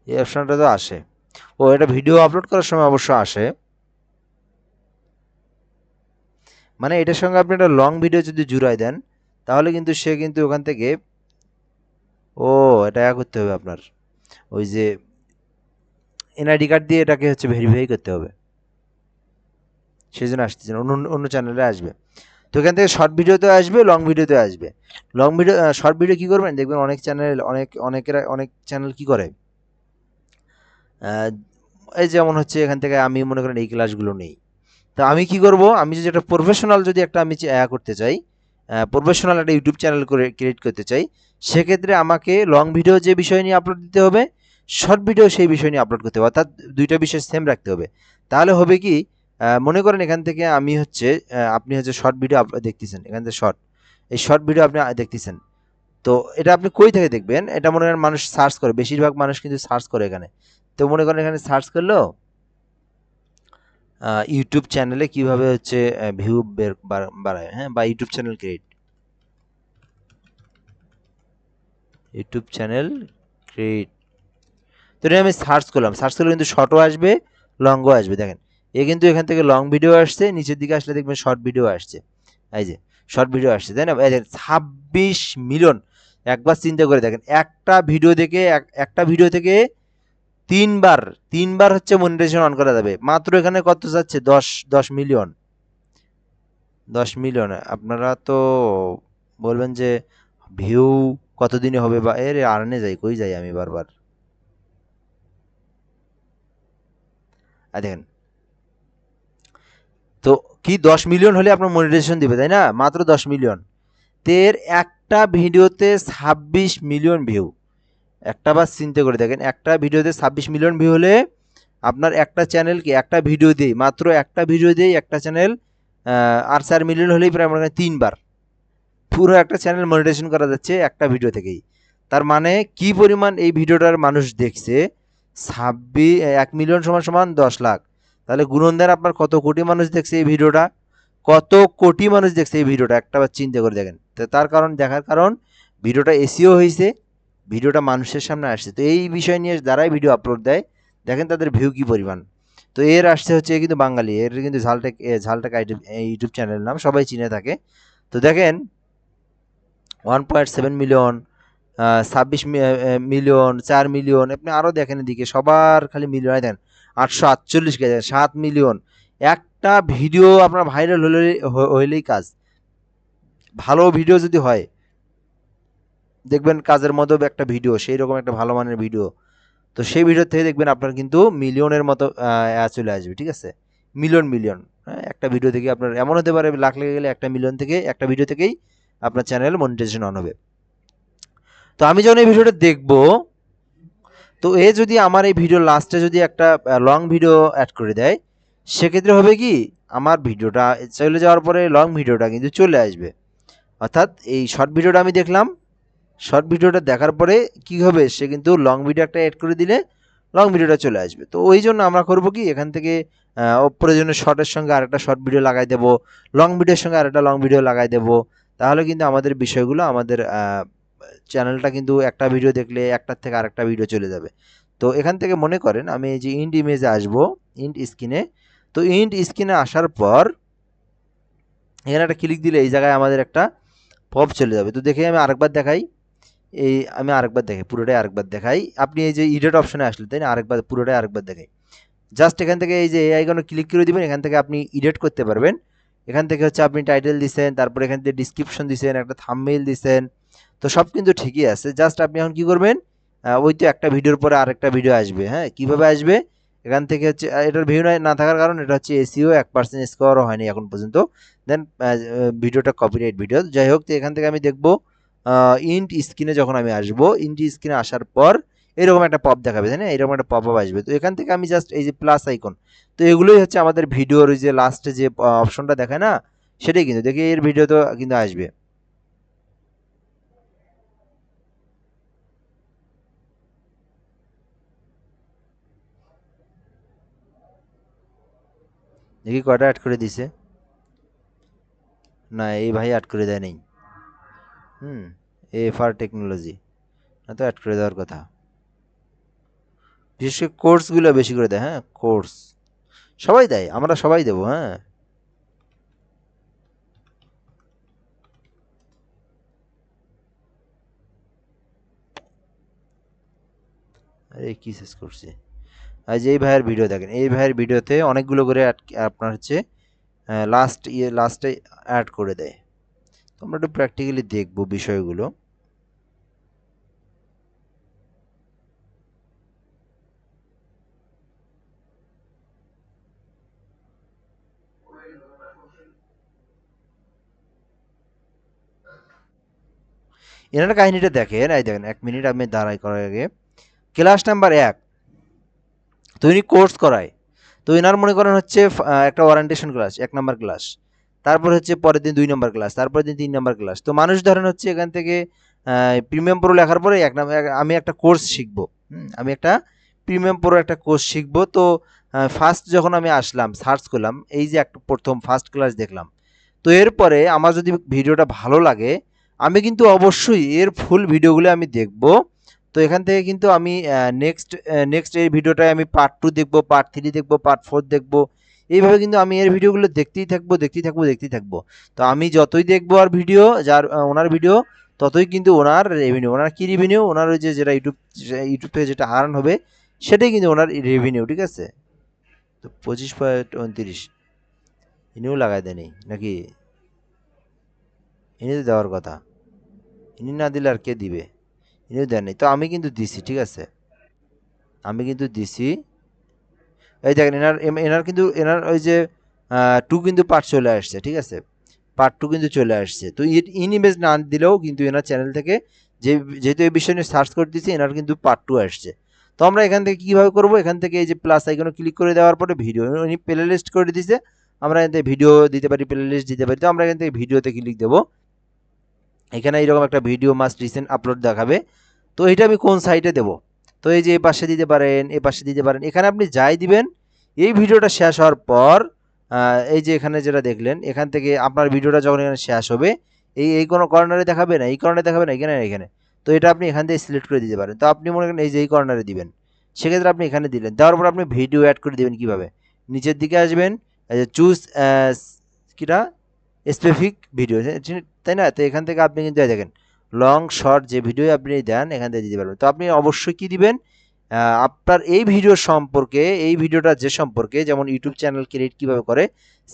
এই অপশনটা তো আসে, ও এটা ভিডিও আপলোড করার সময় অবশ্য আসে। মানে এটার সঙ্গে আপনি একটা লং ভিডিও যদি জুড়াই দেন, তাহলে কিন্তু সে কিন্তু ওখান থেকে, ও এটা করতে হবে আপনার, ওই যে এনআইডি কার্ড দিয়ে এটাকে হচ্ছে ভেরিফাই করতে হবে, সেই জন্য আসতেছে না, অন্য অন্য চ্যানেলে আসবে। তো এখান থেকে শর্ট ভিডিওতে আসবে, লং ভিডিওতে আসবে। লং ভিডিও, শর্ট ভিডিও কী করবেন দেখবেন, অনেক চ্যানেল কি করে, আহ, এই যেমন হচ্ছে এখান থেকে আমি মনে করেন এই ক্লাসগুলো নেই। তো আমি কি করব, আমি যদি একটা প্রফেশনাল যদি একটা আমি করতে চাই, প্রফেশনাল একটা ইউটিউব চ্যানেল করে ক্রিয়েট করতে চাই, সেক্ষেত্রে আমাকে লং ভিডিও যে বিষয় নিয়ে আপলোড দিতে হবে, শর্ট ভিডিও সেই বিষয় নিয়ে আপলোড করতে হবে, অর্থাৎ দুইটা বিষয় সেম রাখতে হবে। তাহলে হবে কি, মনে করেন এখান থেকে আমি হচ্ছে আপনি হচ্ছে শর্ট ভিডিও দেখতেছেন, এখান থেকে এই শর্ট ভিডিও আপনি দেখতেছেন। তো এটা আপনি কই থেকে দেখবেন, এটা মনে করেন মানুষ সার্চ করে, বেশিরভাগ মানুষ কিন্তু সার্চ করে এখানে। তো মনে করেন এখানে সার্চ করলো, ইউটিউব চ্যানেলে কিভাবে হচ্ছে ভিউ বাড়ায়, হ্যাঁ, বা YouTube channel create, YouTube channel create. তো এটা আমি সার্চ করলাম, সার্চ করলে কিন্তু শর্টও আসবে, লংও আসবে। দেখেন কিন্তু এখান থেকে লং ভিডিও আসছে, নিচের দিকে আসলে দেখবেন শর্ট ভিডিও আসছে। এই যে শর্ট ভিডিও আসছে, তাই না? এই যে 26 মিলিয়ন। একবার চিন্তা করে দেখেন, একটা ভিডিও দেখে একটা ভিডিও থেকে তিনবার তিনবার হচ্ছে মনিটাইজেশন অন করা যাবে। মাত্র এখানে কত যাচ্ছে? 10 মিলিয়ন। 10 মিলিয়ন। আপনারা তো বলবেন যে ভিউ কতদিনে হবে, বা এর আর্নে যাই, কই যাই আমি বারবার। দেখেন তো কি 10 মিলিয়ন হলে আপনার মনিটাইজেশন দিবে, তাই না? মাত্র 10 মিলিয়ন। তের একটা ভিডিওতে 26 মিলিয়ন ভিউ। একটা বার চিন্তা করে দেখেন, একটা ভিডিওতে 26 মিলিয়ন ভিউ হলে আপনার একটা চ্যানেল কি একটা ভিডিও দিয়ে, মাত্র একটা ভিডিও দিয়ে একটা চ্যানেল আর 4 মিলিয়ন হলেই প্রায় আমার তিনবার পুরো একটা চ্যানেল মনিটাইজেশন করা যাচ্ছে একটা ভিডিও থেকেই। তার মানে কি পরিমাণ এই ভিডিওটার মানুষ দেখছে? 1 মিলিয়ন সমান সমান 10 লাখ। তাহলে গুণন দেন আপনার কত কোটি মানুষ দেখছে এই ভিডিওটা, কত কোটি মানুষ দেখছে এই ভিডিওটা, একটা বার চিন্তা করে দেখেন। তো তার কারণ, দেখার কারণ ভিডিওটা এসিও হয়েছে, ভিডিওটা মানুষের সামনে আসছে। তো এই বিষয় নিয়ে যারাই ভিডিও আপলোড দেয়, দেখেন তাদের ভিউ কি পরিমাণ। তো এর আসছে হচ্ছে কিন্তু বাঙালি, এর কিন্তু ঝালটেক ইউটিউব চ্যানেল নাম, সবাই চিনে থাকে। তো দেখেন 1.7 মিলিয়ন, 26 মিলিয়ন, 4 মিলিয়ন, আপনি আরও দেখেন এদিকে সবার খালি মিলিয়ন দেন। 848 দেখেন, 7 মিলিয়ন। একটা ভিডিও আপনার ভাইরাল হইলেই কাজ, ভালো ভিডিও যদি হয়, দেখবেন কাজের মতো একটা ভিডিও, সেই রকম একটা ভালো মানের ভিডিও, তো সেই ভিডিও থেকে দেখবেন আপনার কিন্তু মিলিয়নের মতো চলে আসবে, ঠিক আছে? মিলিয়ন মিলিয়ন, হ্যাঁ, একটা ভিডিও থেকে আপনার এমন হতে পারে লাখ লেগে গেলে একটা মিলিয়ন থেকে, একটা ভিডিও থেকেই আপনার চ্যানেল মনিটাইজেশন অন হবে। তো আমি যখন এই ভিডিওটা দেখবো, তো এ যদি আমার এই ভিডিও লাস্টে যদি একটা লং ভিডিও অ্যাড করে দেয়, সেক্ষেত্রে হবে কি, আমার ভিডিওটা চলে যাওয়ার পরে লং ভিডিওটা কিন্তু চলে আসবে। অর্থাৎ এই শর্ট ভিডিওটা আমি দেখলাম, শর্ট ভিডিওটা দেখার পরে কি হবে, সে কিন্তু লং ভিডিও একটা অ্যাড করে দিলে লং ভিডিওটা চলে আসবে। তো ওই জন্য আমরা করবো কি, এখান থেকে প্রয়োজনীয় শর্টের সঙ্গে আরেকটা শর্ট ভিডিও লাগাই দেবো, লং ভিডিওর সঙ্গে আরেকটা লং ভিডিও লাগাই দেবো। তাহলে কিন্তু আমাদের বিষয়গুলো, আমাদের চ্যানেলটা কিন্তু একটা ভিডিও দেখলে একটার থেকে আরেকটা ভিডিও চলে যাবে। তো এখান থেকে মনে করেন আমি এই যে ইন্ড ইমেজে আসবো, ইন্ড স্ক্রিনে। তো ইন্ড স্ক্রিনে আসার পর এখানে একটা ক্লিক দিলে এই জায়গায় আমাদের একটা পপ চলে যাবে। তো দেখে আমি আরেকবার দেখাই, এই আমি আরেকবার দেখাই, পুরোটাই আরেকবার দেখাই। আপনি এই যে এডিট অপশনে আসলে, তাই না, আরেকবার পুরোটাই আরেকবার দেখাই। জাস্ট এখান থেকে এই যে এই আইকনে ক্লিক করে দিবেন, এখান থেকে আপনি এডিট করতে পারবেন। এখান থেকে হচ্ছে আপনি টাইটেল দিচ্ছেন, তারপরে এখান থেকে ডিসক্রিপশন দিচ্ছেন, একটা থাম্বনেইল দিচ্ছেন, তো সব কিন্তু ঠিকই আছে। জাস্ট আপনি এখন কি করবেন, ওই তো একটা ভিডিওর পরে আরেকটা ভিডিও আসবে, হ্যাঁ, কিভাবে আসবে, এখান থেকে হচ্ছে এটার ভিউ না থাকার কারণ এটা হচ্ছে এসইও 1% স্কোরও হয়নি এখন পর্যন্ত। দেন ভিডিওটা কপিরাইট ভিডিও, যাই হোক। তো এখান থেকে আমি দেখবো ইন্ট স্ক্রিনে যখন আমি আসবো, ইন্ট স্ক্রিনে আসার পর এরকম একটা পপ দেখাবে, তাই না, এরকম একটা পপ আপ আসবে। তো এখান থেকে আমি জাস্ট এই যে প্লাস আইকন, তো এগুলোই হচ্ছে আমাদের ভিডিওর ওই যে লাস্টে যে অপশনটা দেখায় না, সেটাই কিন্তু দেখি এর ভিডিও তো কিন্তু আসবে। দেখি কয়টা অ্যাড করে দিছে। না, এই ভাই অ্যাড করে দেয় নেই। হুম, এফআর টেকনোলজি, না তো অ্যাড করে দেওয়ার কথা। বিশেষ করে কোর্সগুলো বেশি করে দেয়, হ্যাঁ, কোর্স সবাই দেয়, আমরা সবাই দেবো, হ্যাঁ। আরে কি শেষ করছি, আর যে এই ভাইয়ের ভিডিও দেখেন, এই ভাইয়ের ভিডিওতে অনেকগুলো করে আপনার হচ্ছে লাস্টে অ্যাড করে দেয়। তো আমরা একটু প্র্যাকটিক্যালি দেখবো বিষয়গুলো। এনার কাহিনীটা দেখেন, এই দেখেন, 1 মিনিট আমি দাঁড়াই করার আগে, ক্লাস নাম্বার 1, তো ইনি কোর্স করায়। তো এনার মনে করেন হচ্ছে একটা ওরিয়েন্টেশন ক্লাস 1 নম্বর ক্লাস, তারপর হচ্ছে পরের দিন 2 নম্বর ক্লাস, তারপরের দিন 3 নম্বর ক্লাস। তো মানুষ ধরেন হচ্ছে এখান থেকে প্রিমিয়াম প্রো লেখার পরে আমি একটা কোর্স শিখবো, আমি একটা প্রিমিয়াম প্রো একটা কোর্স শিখবো। তো ফার্স্ট যখন আমি আসলাম সার্চ করলাম, এই যে একটা প্রথম ফার্স্ট ক্লাস দেখলাম, তো এরপরে আমার যদি ভিডিওটা ভালো লাগে আমি কিন্তু অবশ্যই এর ফুল ভিডিওগুলো আমি দেখব। তো এখান থেকে কিন্তু আমি নেক্সট এই ভিডিওটায় আমি পার্ট 2 দেখব, পার্ট 3 দেখব, পার্ট 4 দেখব। এইভাবে কিন্তু আমি এর ভিডিওগুলো দেখতেই থাকবো। তো আমি যতই দেখবো আর ভিডিও ওনার ভিডিও, ততই কিন্তু ওনার রেভিনিউ, ওনার কি রেভিনিউ, ওনার ওই যে যেটা ইউটিউব থেকে যেটা আর্ন হবে সেটাই কিন্তু ওনার রেভিনিউ, ঠিক আছে। তো 25.29 ইনিও লাগাই দেয়নি নাকি? ইনি তো দেওয়ার কথা, ইনি না দিলে আর কে দিবে? ইনিও দেননি, তো আমি কিন্তু দিছি, ঠিক আছে, আমি কিন্তু দিছি। এই দেখেন এনার কিন্তু এনার ওই যে 2 কিন্তু পার্ট চলে আসছে, ঠিক আছে, পার্ট 2 কিন্তু চলে আসছে। তো ইন ইমেজ না দিলেও কিন্তু এনার চ্যানেল থেকে যেহেতু এই বিষয় নিয়ে সার্চ করে দিয়েছি, এনার কিন্তু পার্ট 2 আসছে। তো আমরা এখান থেকে কীভাবে করবো, এখান থেকে এই যে প্লাস আইকনে ক্লিক করে দেওয়ার পরে ভিডিও উনি প্লে লিস্ট করে দিয়েছে, আমরা এখান থেকে ভিডিও দিতে পারি, প্লে লিস্ট দিতে পারি। তো আমরা এখান থেকে ভিডিওতে ক্লিক দেবো, এখানে এইরকম একটা ভিডিও মাস্ট রিসেন্ট আপলোড দেখাবে। তো এটা আমি কোন সাইটে দেব? তো এই যে এই পাশে দিতে পারেন, এ পাশে দিতে পারেন, এখানে আপনি যাই দিবেন। এই ভিডিওটা শেষ হওয়ার পর এই যে এখানে যেটা দেখলেন, এখান থেকে আপনার ভিডিওটা যখন এখানে শেষ হবে, এই কোনো কর্নারে দেখাবে না, এই কর্নারে দেখাবে না, এখানে। তো এটা আপনি এখান থেকে সিলেক্ট করে দিতে পারেন। তো আপনি মনে করেন এই যে এই কর্নারে দিবেন, সেক্ষেত্রে আপনি এখানে দিলেন, দেওয়ার পর আপনি ভিডিও অ্যাড করে দিবেন কীভাবে? নিচের দিকে আসবেন, এই যে চুজ কিটা স্পেসিফিক ভিডিও, তাই না? তো এখান থেকে আপনি কিন্তু দেখেন লং শর্ট যে ভিডিও আপনি দেন এখান থেকে দিতে পারবেন। তো আপনি অবশ্যই কি দিবেন, আপনার এই ভিডিও সম্পর্কে, এই ভিডিওটা যে সম্পর্কে, যেমন ইউটিউব চ্যানেল ক্রিয়েট কীভাবে করে,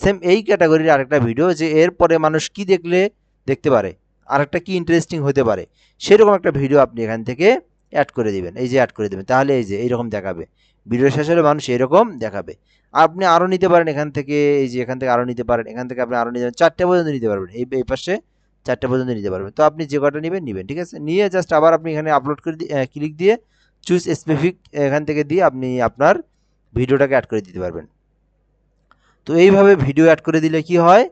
সেম এই ক্যাটাগরির আরেকটা ভিডিও, যে এরপরে মানুষ কি দেখলে দেখতে পারে, আরেকটা কি ইন্টারেস্টিং হতে পারে, সেরকম একটা ভিডিও আপনি এখান থেকে অ্যাড করে দিবেন। এই যে অ্যাড করে দেবেন, তাহলে এই যে এইরকম দেখাবে, ভিডিও শেষ হলে মানুষ এরকম দেখাবে। আপনি আরও নিতে পারেন এখান থেকে, এই যে এখান থেকে আরও নিতে পারেন, এখান থেকে আপনি আরও নিতে পারেন, 4টে পর্যন্ত নিতে পারবেন, এই পাশে 4টে পর্যন্ত নিতে পারবেন। তো আপনি যে কটা নেবেন, ঠিক আছে, নিয়ে জাস্ট আবার আপনি এখানে আপলোড করে ক্লিক দিয়ে চুজ স্পেসিফিক এখান থেকে দিয়ে আপনি আপনার ভিডিওটাকে অ্যাড করে দিতে পারবেন। তো এইভাবে ভিডিও অ্যাড করে দিলে কি হয়,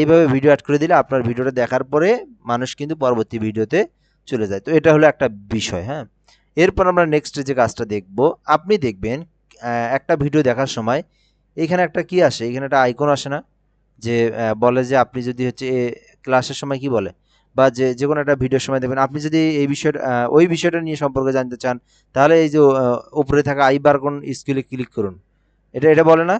এইভাবে ভিডিও অ্যাড করে দিলে আপনার ভিডিওটা দেখার পরে মানুষ কিন্তু পরবর্তী ভিডিওতে চলে যায়। তো এটা হলো একটা বিষয়, হ্যাঁ। এরপর আমরা নেক্সট যে কাজটা দেখব, আপনি দেখবেন একটা ভিডিও দেখার সময় এখানে একটা কি আসে, এখানে একটা আইকন আসে না, যে বলে যে আপনি যদি হচ্ছে ক্লাসের সময় কি বলে, বা যে কোনো একটা ভিডিওর সময় দেখবেন, আপনি যদি এই বিষয়টা ওই বিষয়টা নিয়ে সম্পর্কে জানতে চান, তাহলে এই যে উপরে থাকা আই বাটন স্ক্রিনে ক্লিক করুন, এটা বলে না?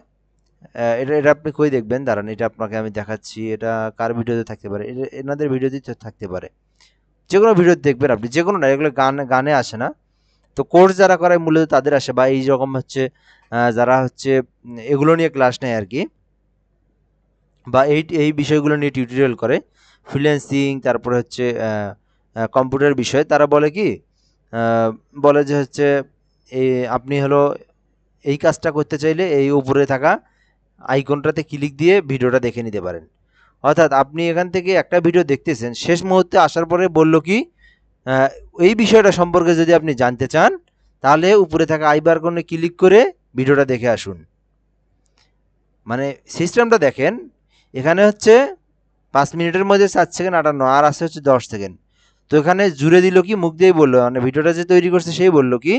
এটা আপনি কই দেখবেন, দাঁড়ান এটা আপনাকে আমি দেখাচ্ছি। এটা কার ভিডিওতে থাকতে পারে? এটা এনাদের ভিডিওতেই থাকতে পারে। যে কোনো ভিডিও দেখবেন আপনি, যে কোনো না, এগুলো গানে আসে না। তো কোর্স যারা করে মূলত তাদের আসে, বা এই রকম হচ্ছে যারা হচ্ছে এগুলো নিয়ে ক্লাস নেয় আর কি, বা এই বিষয়গুলো নিয়ে টিউটোরিয়াল করে, ফ্রিল্যান্সিং, তারপরে হচ্ছে কম্পিউটার বিষয়, তারা বলে কি, বলে যে হচ্ছে আপনি হলো এই কাজটা করতে চাইলে এই উপরে থাকা আইকনটাতে ক্লিক দিয়ে ভিডিওটা দেখে নিতে পারেন। অর্থাৎ আপনি এখান থেকে একটা ভিডিও দেখতেছেন, শেষ মুহূর্তে আসার পরে বলল কি, এই বিষয়টা সম্পর্কে যদি আপনি জানতে চান, তাহলে উপরে থাকা আই বাটনে ক্লিক করে ভিডিওটা দেখে আসুন। মানে সিস্টেমটা দেখেন, এখানে হচ্ছে 5 মিনিটের মধ্যে 4 সেকেন্ড 58, আর আছে হচ্ছে 10 সেকেন্ড। তো এখানে জুড়ে দিল কি, মুখ দিয়েই বললো, মানে ভিডিওটা যে তৈরি করছে সেই বলল কি,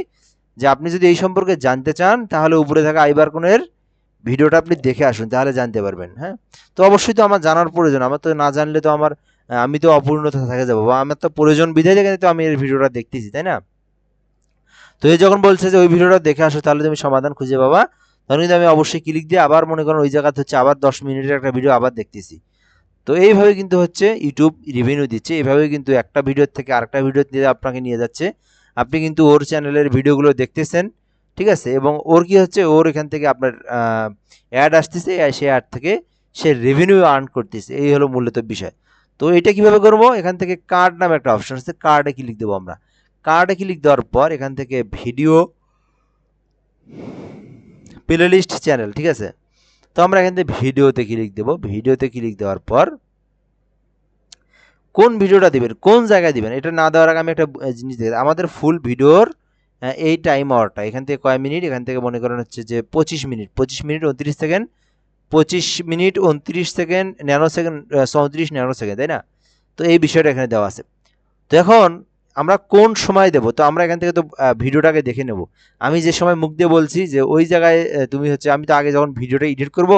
যে আপনি যদি এই সম্পর্কে জানতে চান তাহলে উপরে থাকা আই বাটনের ভিডিওটা আপনি দেখে আসুন, তাহলে জানতে পারবেন। হ্যাঁ, তো অবশ্যই তো আমার জানার প্রয়োজন, আমার তো না জানলে তো আমার আমি তো অপূর্ণতা থেকে যাবো, বা আমার তো প্রয়োজন বিধায় দেখে তো আমি এই ভিডিওটা দেখতেছি, তাই না? তো এই যখন বলছে যে ওই ভিডিওটা দেখে আসো তাহলে তুমি সমাধান খুঁজে পাবা, তখন কিন্তু আমি অবশ্যই ক্লিক দিয়ে আবার মনে করেন ওই জায়গাতে হচ্ছে আবার 10 মিনিটের একটা ভিডিও আবার দেখতেছি। তো এইভাবে কিন্তু হচ্ছে ইউটিউব রেভিনিউ দিচ্ছে, এইভাবে কিন্তু একটা ভিডিওর থেকে আরেকটা ভিডিও দিয়ে আপনাকে নিয়ে যাচ্ছে। আপনি কিন্তু ওর চ্যানেলের ভিডিওগুলো দেখতেছেন, ঠিক আছে, এবং ওর কি হচ্ছে, ওর এখান থেকে আপনার অ্যাড আসতেছে, সেই অ্যাড থেকে সে রেভিনিউ আর্ন করতেছে, এই হলো মূলত বিষয়। তো এটা কিভাবে করব, এখান থেকে কার্ড নামে একটা অপশন আছে, কার্ডে ক্লিক দেবো আমরা। কার্ডে ক্লিক দেওয়ার পর এখান থেকে ভিডিও প্লে লিস্ট চ্যানেল, ঠিক আছে। তো আমরা এখান থেকে ভিডিওতে ক্লিক দেবো, ভিডিওতে ক্লিক দেওয়ার পর কোন ভিডিওটা দিবেন, কোন জায়গায় দিবেন, এটা না দেওয়ার আগে আমি একটা জিনিস দেখি, আমাদের ফুল ভিডিওর এই টাইম আওয়ারটা এখান থেকে কয় মিনিট, এখান থেকে মনে করেন হচ্ছে যে 25 minute 29 second, 25 minute 29 second, nano second, 34 nano second, তাই না? তো এই বিষয়টা এখানে দেওয়া আছে। তো এখন আমরা কোন সময় দেব, তো আমরা এখান থেকে তো ভিডিওটাকে দেখে নেব। আমি যে সময় মুখ দিয়ে বলছি যে ওই জায়গায় তুমি হচ্ছে, আমি তো আগে যখন ভিডিওটা এডিট করব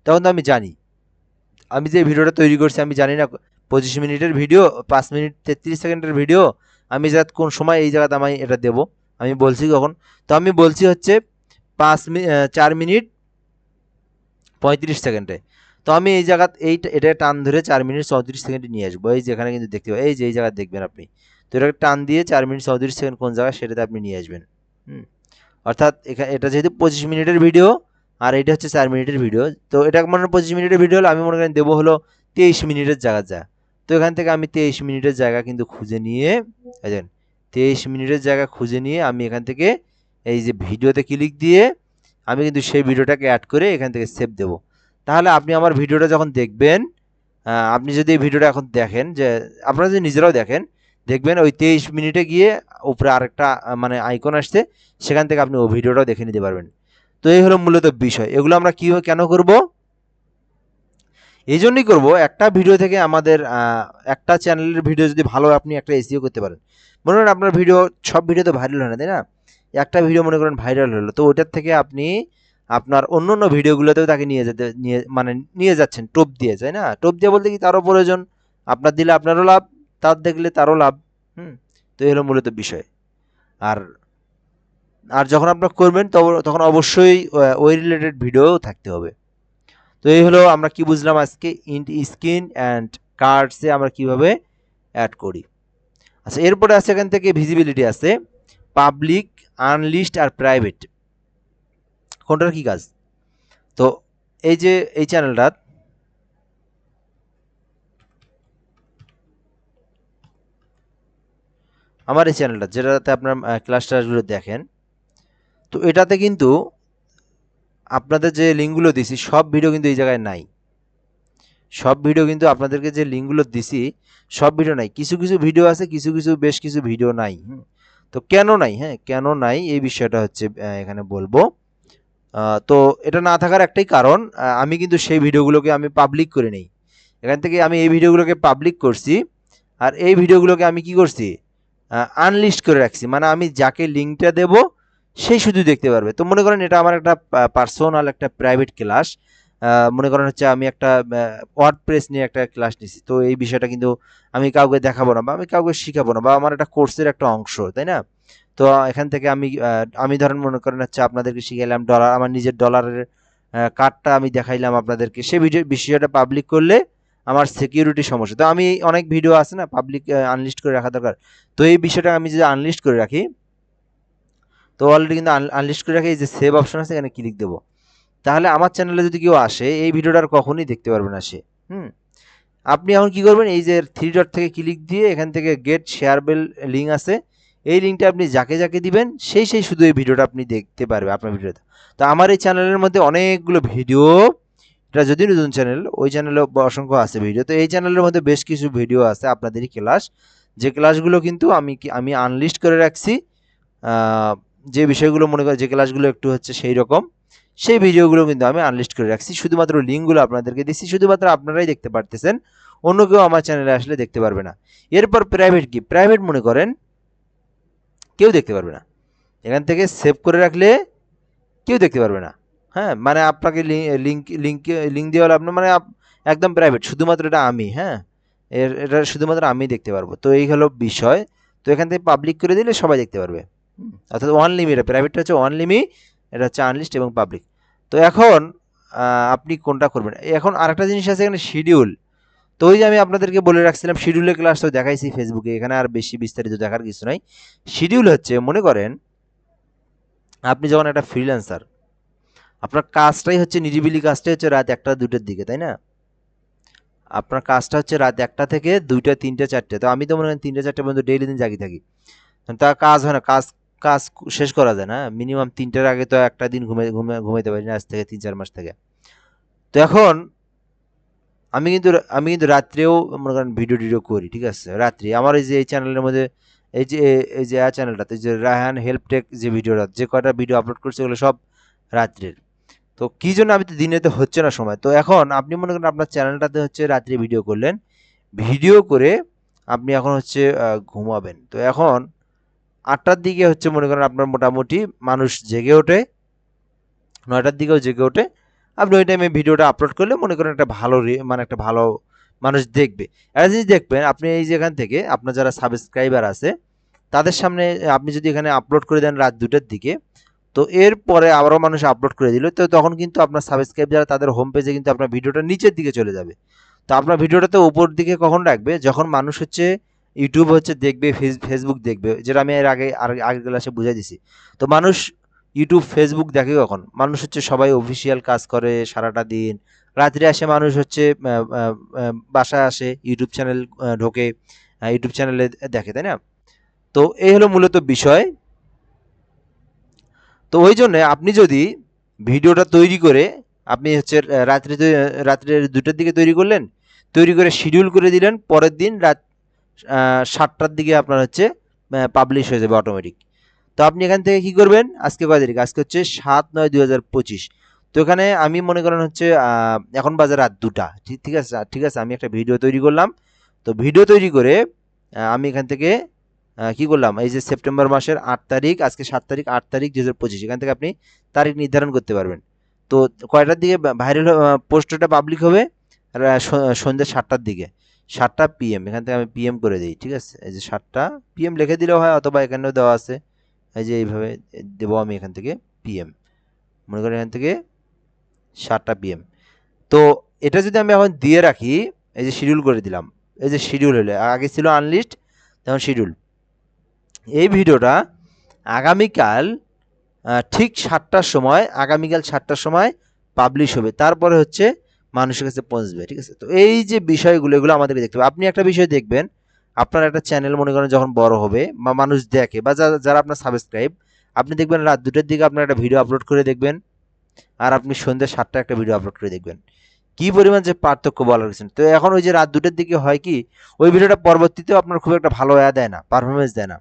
তখন তো আমি জানি, আমি যে ভিডিওটা তৈরি করছি আমি জানি না 25 মিনিটের ভিডিও, 5 মিনিট 33 সেকেন্ডের ভিডিও, আমি কোন সময় এই জায়গাতে আমি এটা দেব, আমি বলছি কখন। তো আমি বলছি হচ্ছে 4 মিনিট 35 সেকেন্ডে। তো আমি এই জায়গা এটা টান ধরে 4 মিনিট 34 সেকেন্ডে নিয়ে আসবো। এই যেখানে কিন্তু দেখতে পাবেন, এই যে এই জায়গায় দেখবেন আপনি, তো এটাকে টান দিয়ে 4 মিনিট 34 সেকেন্ড কোন জায়গায় সেটাতে আপনি নিয়ে আসবেন। অর্থাৎ এখানে এটা যেহেতু 25 মিনিটের ভিডিও আর এটা হচ্ছে 4 মিনিটের ভিডিও, তো এটা মনে হয় 25 মিনিটের ভিডিও হলে আমি মনে করেন দেবো হলো 23 মিনিটের জায়গা যা। তো এখান থেকে আমি 23 মিনিটের জায়গা কিন্তু খুঁজে নিয়ে, দেখেন 23 মিনিটের জায়গা খুঁজে নিয়ে আমি এখান থেকে এই যে ভিডিওতে ক্লিক দিয়ে আমি কিন্তু সেই ভিডিওটাকে অ্যাড করে এখান থেকে সেভ দেব। তাহলে আপনি আমার ভিডিওটা যখন দেখবেন, আপনি যদি এই ভিডিওটা এখন দেখেন, যে আপনারা যদি নিজেরাও দেখেন, দেখবেন ওই 23 মিনিটে গিয়ে উপরে আরেকটা মানে আইকন আসছে, সেখান থেকে আপনি ওই ভিডিওটাও দেখে নিতে পারবেন। তো এই হলো মূলত বিষয়। এগুলো আমরা কেন করব? এই জন্যই করবো, একটা ভিডিও থেকে আমাদের একটা চ্যানেলের ভিডিও যদি ভালো, আপনি একটা এসইও করতে পারেন। মনে করেন আপনার ভিডিও, সব ভিডিও তো ভাইরাল হয় না, তাই না? একটা ভিডিও মনে করেন ভাইরাল হলো, তো ওটার থেকে আপনি আপনার অন্য অন্য ভিডিওগুলোতেও তাকে নিয়ে যাচ্ছেন টোপ দিয়ে, তাই না? টোপ দিয়ে বলতে কি, তারও প্রয়োজন, আপনার দিলে আপনারও লাভ, তার দেখলে তারও লাভ। তো এই হলো মূলত বিষয়। আর আর যখন আপনারা করবেন তখন অবশ্যই ওই রিলেটেড ভিডিও থাকতে হবে। তো এই হলো আমরা কি বুঝলাম আজকে, স্ক্রিন অ্যান্ড কার্ডসে আমরা কিভাবে অ্যাড করি। আচ্ছা, এরপরে আছে এখান থেকে ভিজিবিলিটি আছে, পাবলিক, আনলিস্ট আর প্রাইভেট, কোনটার কি কাজ। তো এই যে এই চ্যানেলটা, আমার এই চ্যানেলটা যেটাতে আপনার ক্লাস টাসগুলো দেখেন, তো এটাতে কিন্তু আপনাদের যে লিঙ্কগুলো দিছি সব ভিডিও কিন্তু এই জায়গায় নাই। সব ভিডিও কিন্তু আপনাদেরকে যে লিঙ্কগুলো দিছি সব ভিডিও নাই, কিছু কিছু ভিডিও আছে, বেশ কিছু ভিডিও নাই। তো কেন নাই, কেন নাই এই বিষয়টা হচ্ছে এখানে বলবো। তো এটা না থাকার একটাই কারণ, আমি কিন্তু সেই ভিডিওগুলোকে আমি পাবলিক করে নেই। এখান থেকে আমি এই ভিডিওগুলোকে পাবলিক করছি, আর এই ভিডিওগুলোকে আমি কি করছি, আনলিস্ট করে রাখছি। মানে আমি যাকে লিঙ্কটা দেব সেই শুধু দেখতে পারবে। তো মনে করেন এটা আমার একটা পার্সোনাল একটা প্রাইভেট ক্লাস, মনে করেন হচ্ছে আমি একটা ওয়ার্ডপ্রেস নিয়ে একটা ক্লাস নিছি, তো এই বিষয়টা কিন্তু আমি কাউকে দেখাবো না বা আমি কাউকে শিখাবো না, বা আমার একটা কোর্সের একটা অংশ, তাই না? তো এখান থেকে আমি ধরেন মনে করেন হচ্ছে আপনাদেরকে শিখাইলাম ডলার, আমার নিজের ডলারের কার্ডটা আমি দেখাইলাম আপনাদেরকে, সেই বিষয়টা পাবলিক করলে আমার সিকিউরিটি সমস্যা। তো আমি অনেক ভিডিও আছে না পাবলিক আনলিস্ট করে রাখা দরকার, তো এই বিষয়টা আমি যদি আনলিস্ট করে রাখি, তো অলরেডি কিন্তু আনলিস্ট করে রাখি, এই যে সেভ অপশন আছে এখানে ক্লিক দেবো, তাহলে আমার চ্যানেলে যদি কেউ আসে এই ভিডিওটা আর কখনোই দেখতে পারবে না সে। আপনি এখন কি করবেন, এই যে 3 ডট থেকে ক্লিক দিয়ে এখান থেকে গেট শেয়ারবেল লিঙ্ক আছে, এই লিঙ্কটা আপনি যাকে যাকে দিবেন সেই শুধু এই ভিডিওটা আপনি দেখতে পারবে আপনার ভিডিওতে। তো আমার এই চ্যানেলের মধ্যে অনেকগুলো ভিডিও, এটা যদি নতুন চ্যানেল, ওই চ্যানেলে অসংখ্য আছে ভিডিও, তো এই চ্যানেলের মধ্যে বেশ কিছু ভিডিও আছে আপনাদেরই ক্লাস, যে ক্লাসগুলো কিন্তু আমি আনলিস্ট করে রাখছি। যে বিষয়গুলো মনে করে যে ক্লাসগুলো একটু হচ্ছে সেই রকম, সেই ভিডিওগুলো কিন্তু আমি আনলিস্ট করে রাখছি, শুধুমাত্র লিঙ্কগুলো আপনাদেরকে দিচ্ছি, শুধুমাত্র আপনারাই দেখতে পারতেছেন, অন্য কেউ আমার চ্যানেলে আসলে দেখতে পারবে না। এরপর প্রাইভেট কি, প্রাইভেট মনে করেন কেউ দেখতে পারবে না, এখান থেকে সেভ করে রাখলে কেউ দেখতে পারবে না। মানে আপনাকে লিঙ্ক দিয়ে হলে আপনার মানে একদম প্রাইভেট, শুধুমাত্র এটা আমি, এটা শুধুমাত্র আমি দেখতে পারবো। তো এই হলো বিষয়। তো এখান থেকে পাবলিক করে দিলে সবাই দেখতে পারবে, অর্থাৎ ওয়ান লিমি, এটা প্রাইভেটটা হচ্ছে ওয়ান লিমি, এটা হচ্ছে আনলিস্ট এবং পাবলিক। তো এখন আপনি কোনটা করবেন। এখন আরেকটা জিনিস আছে এখানে, শিডিউল। তো ওই যে আমি আপনাদেরকে বলে রাখছিলাম শিডিউলের ক্লাস তো দেখাইছি ফেসবুকে, এখানে আর বেশি বিস্তারিত দেখার কিছু নাই। শিডিউল হচ্ছে, মনে করেন আপনি যখন একটা ফ্রিল্যান্সার, আপনার কাজটাই হচ্ছে নিরিবিলি, কাজটাই হচ্ছে রাত 1টা 2টার দিকে, তাই না? আপনার কাজটা হচ্ছে রাত 1টা থেকে 2টা 3টা 4টে, তো আমি তো মনে করেন 3টা 4টে পর্যন্ত ডেইলি দিন জাগি থাকি, তা কাজ হয় না, কাজ কাজ শেষ করা যায় না, মিনিমাম 3টার আগে তো একটা দিন ঘুমাইতে পারি না আজ থেকে 3-4 মাস থেকে। তো এখন আমি কিন্তু রাত্রেও মনে করেন ভিডিও করি, ঠিক আছে? রাত্রি আমার এই যে এই চ্যানেলের মধ্যে, এই যে চ্যানেলটাতে যে রায়হান হেল্প টেক, যে ভিডিওটা, যে কয়টা ভিডিও আপলোড করছে ওগুলো সব রাত্রের। তো কি জন্য, আমি তো দিনেতে হচ্ছে না সময়। তো এখন আপনি মনে করেন আপনার চ্যানেলটাতে হচ্ছে রাত্রে ভিডিও করলেন, ভিডিও করে আপনি এখন হচ্ছে ঘুমাবেন। তো এখন 8টার দিকে হচ্ছে মনে করেন আপনার মোটামুটি মানুষ জেগে ওঠে, 9টার দিকেও জেগে ওঠে। আপনি ওই টাইমে ভিডিওটা আপলোড করলে মনে করেন একটা ভালো মানে একটা ভালো মানুষ দেখবে। একটা জিনিস দেখবেন, আপনি এই যে এখান থেকে আপনার যারা সাবস্ক্রাইবার আছে তাদের সামনে আপনি যদি এখানে আপলোড করে দেন রাত 2টার দিকে, তো এরপরে আবারও মানুষ আপলোড করে দিল, তো তখন কিন্তু আপনার সাবস্ক্রাইব যারা তাদের হোম পেজে কিন্তু আপনার ভিডিওটা নিচের দিকে চলে যাবে। তো আপনার ভিডিওটা তো উপর দিকে কখন রাখবে, যখন মানুষ হচ্ছে ইউটিউব হচ্ছে দেখবে, ফেসবুক দেখবে, যেটা আমি এর আগে আগের ক্লাসে বুঝাই দিছি। তো মানুষ ইউটিউব ফেসবুক দেখে কখন, মানুষ হচ্ছে সবাই অফিসিয়াল কাজ করে সারাটা দিন, রাত্রে আসে মানুষ হচ্ছে বাসায় আসে, ইউটিউব চ্যানেল ঢোকে, ইউটিউব চ্যানেলে দেখে, তাই না? তো এই হলো মূলত বিষয়। তো ওই জন্য আপনি যদি ভিডিওটা তৈরি করে আপনি হচ্ছে রাত্রে 2টার দিকে তৈরি করলেন, তৈরি করে শিডিউল করে দিলেন, পরের দিন রাত 7টার দিকে আপনার হচ্ছে পাবলিশ হয়ে যাবে অটোমেটিক। তো আপনি এখান থেকে কি করবেন, আজকে কয় তারিখ, আজকে হচ্ছে 7/9/2025। তো এখানে আমি মনে করেন হচ্ছে এখন বাজে রাত 2টা, ঠিক আছে, ঠিক আছে, আমি একটা ভিডিও তৈরি করলাম। তো ভিডিও তৈরি করে আমি এখান থেকে কি করলাম, এই যে সেপ্টেম্বর মাসের 8 তারিখ, আজকে 7 তারিখ, 8 তারিখ 2025, এখান থেকে আপনি তারিখ নির্ধারণ করতে পারবেন। তো কয়টার দিকে ভাইরাল পোস্টটা পাবলিক হবে, সন্ধ্যে 7টার দিকে, 7টা PM, এখান থেকে আমি PM করে দিই, ঠিক আছে, এই যে 7টা PM লিখে দিলেও হয়, অথবা এখানেও দেওয়া আছে, এই যে এইভাবে দেবো আমি এখান থেকে PM, মনে করেন এখান থেকে 7টা PM। তো এটা যদি আমি এখন দিয়ে রাখি, এই যে শিডিউল করে দিলাম, এই যে শিডিউল হলে আগে ছিল আনলিস্ট, তখন শিডিউল, এই ভিডিওটা আগামীকাল ঠিক 7টার সময়, আগামীকাল 7টার সময় পাবলিশ হবে, তারপরে হচ্ছে মানুষের কাছে পৌঁছবে, ঠিক আছে। তো এই যে বিষয়গুলো, এগুলো আমাদেরকে দেখতে হবে। আপনি একটা বিষয় দেখবেন, আপনার একটা চ্যানেল মনে করেন যখন বড় হবে বা মানুষ দেখে, বা যারা আপনার সাবস্ক্রাইব, আপনি দেখবেন রাত 2টার দিকে আপনার একটা ভিডিও আপলোড করে দেখবেন, আর আপনি সন্ধ্যে 7টা একটা ভিডিও আপলোড করে দেখবেন, কি পরিমাণ যে পার্থক্য বলার কিছু নেই। তো এখন ওই যে রাত 2টার দিকে হয় কি, ওই ভিডিওটা পরবর্তীতেও আপনার খুব একটা ভালো দেয় না, পারফরমেন্স দেয় না।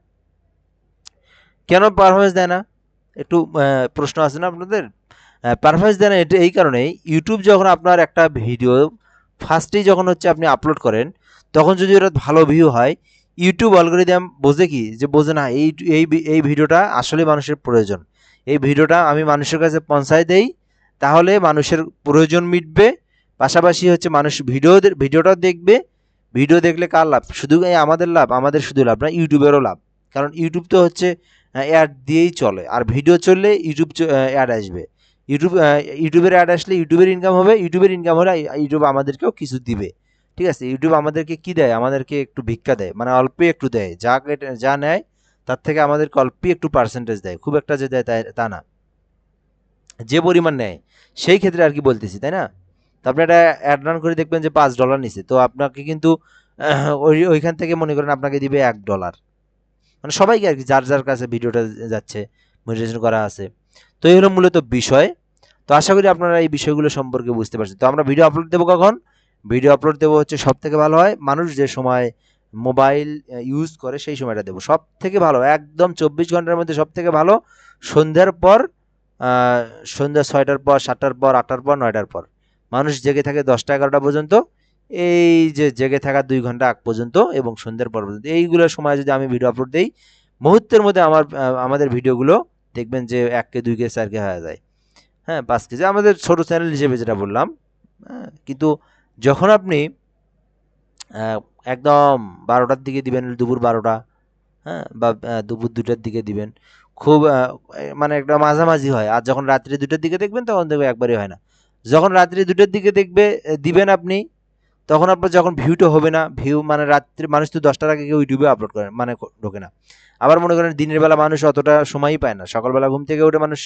কেন পারফরমেন্স দেয় না, একটু প্রশ্ন আছে না আপনাদের? পারফরমেন্স দেয় না এটা এই কারণেই, ইউটিউব যখন আপনার একটা ভিডিও ফার্স্টেই যখন হচ্ছে আপনি আপলোড করেন, তখন যদি ওটা ভালো ভিউ হয়, ইউটিউব অ্যালগরিদম বোঝে কি, যে বোঝে না এই এই এই ভিডিওটা আসলে মানুষের প্রয়োজন, এই ভিডিওটা আমি মানুষের কাছে পৌঁছায় দেই, তাহলে মানুষের প্রয়োজন মিটবে, পাশাপাশি হচ্ছে মানুষ ভিডিওটাও দেখবে, ভিডিও দেখলে কার লাভ, শুধু আমাদের লাভ, আমাদের শুধু লাভ না, ইউটিউবেরও লাভ। কারণ ইউটিউব তো হচ্ছে অ্যাড দিয়েই চলে, আর ভিডিও চললে ইউটিউব অ্যাড আসবে, ইউটিউবের অ্যাড আসলে ইউটিউবের ইনকাম হবে, ইউটিউবের ইনকাম হলে ইউটিউব আমাদেরকেও কিছু দিবে, ঠিক আছে। ইউটিউব আমাদেরকে কি দেয়, আমাদেরকে একটু ভিক্ষা দেয়, মানে অল্পই একটু দেয়, যা নেয় তার থেকে আমাদেরকে অল্পই একটু পার্সেন্টেজ দেয়, খুব একটা যে দেয় তা না, যে পরিমাণ নেয় সেই ক্ষেত্রে আর কি বলতেছি, তাই না? তো আপনি একটা অ্যাড রান করে দেখবেন যে $5 নিছে, তো আপনাকে কিন্তু ওইখান থেকে মনে করেন আপনাকে দিবে $1, মানে সবাইকে আর কি, যার যার কাছে ভিডিওটা যাচ্ছে, মনিটাইজেশন করা আছে। তো এই হলো মূলত বিষয়। তো আশা করি আপনারা এই বিষয়গুলো সম্পর্কে বুঝতে পারছেন। তো আমরা ভিডিও আপলোড দেবো কখন, ভিডিও আপলোড দেবো হচ্ছে সব থেকে ভালো হয় মানুষ যে সময় মোবাইল ইউজ করে সেই সময়টা দেবো, সব থেকে ভালো একদম 24 ঘন্টার মধ্যে সব থেকে ভালো সন্ধ্যার পর, সন্ধ্যা 6টার পর, 7টার পর, 8টার পর, 9টার পর, মানুষ জেগে থাকে 10টা 11টা পর্যন্ত, এই যে জেগে থাকা 2 ঘন্টা আগ পর্যন্ত এবং সন্ধ্যার পর পর্যন্ত, এইগুলো সময় যদি আমি ভিডিও আপলোড দিই, মুহূর্তের মধ্যে আমাদের ভিডিওগুলো দেখবেন যে 1K 2K 4K হয়ে যায়, হ্যাঁ 5K, আমাদের ছোট চ্যানেল হিসেবে যেটা বললাম। হ্যাঁ, কিন্তু যখন আপনি আহ, একদম 12টার দিকে দিবেন, দুপুর 12টা, হ্যাঁ, বা দুপুর 2টার দিকে দিবেন, খুব মানে একটা মাঝামাঝি হয়। আর যখন রাত্রি 2টার দিকে দেখবেন তখন দেখবে একবারই হয় না। যখন রাত্রি 2টার দিকে দিবেন আপনি, তখন আপনার যখন ভিউটা হবে না, ভিউ মানে রাত্রে মানুষ তো 10টার আগে কেউ ইউটিউবে আপলোড করে মানে ঢোকে না। আবার মনে করেন দিনের বেলা মানুষ অতটা সময়ই পায় না, সকালবেলা ঘুম থেকে উঠে মানুষ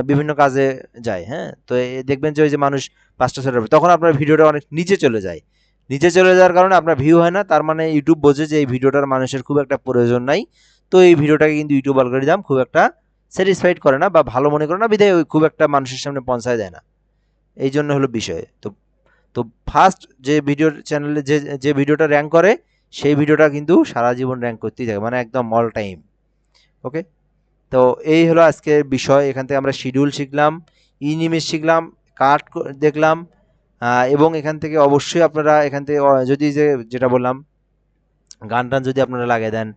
বিভিন্ন কাজে যায়, হ্যাঁ, তো দেখবেন যে ওই যে মানুষ 5টা 6টার পর, তখন আপনার ভিডিওটা অনেক নিচে চলে যায়, নিচে চলে যাওয়ার কারণে আপনার ভিউ হয় না, তার মানে ইউটিউব বোঝে যে এই ভিডিওটার মানুষের খুব একটা প্রয়োজন নাই, তো এই ভিডিওটাকে কিন্তু ইউটিউব অ্যালগরিদম খুব একটা স্যাটিসফাইড করে না বা ভালো মনে করে না, বিধায় ওই খুব একটা মানুষের সামনে পৌঁছায় দেয় না। এই জন্য হলো বিষয়। তো তো ফার্স্ট যে ভিডিওর চ্যানেলে যে ভিডিওটা র্যাঙ্ক করে, সেই ভিডিওটা কিন্তু সারা জীবন র্যাঙ্ক করতেই থাকে, মানে একদম অল টাইম। ওকে, তো এই হলো আজকের বিষয়। এখান থেকে আমরা শিডিউল শিখলাম, ইনিমেজ শিখলাম, কাট দেখলাম, এবং এখান থেকে অবশ্যই আপনারা এখান থেকে যদি যেটা বললাম গান টান যদি আপনারা লাগিয়ে দেন,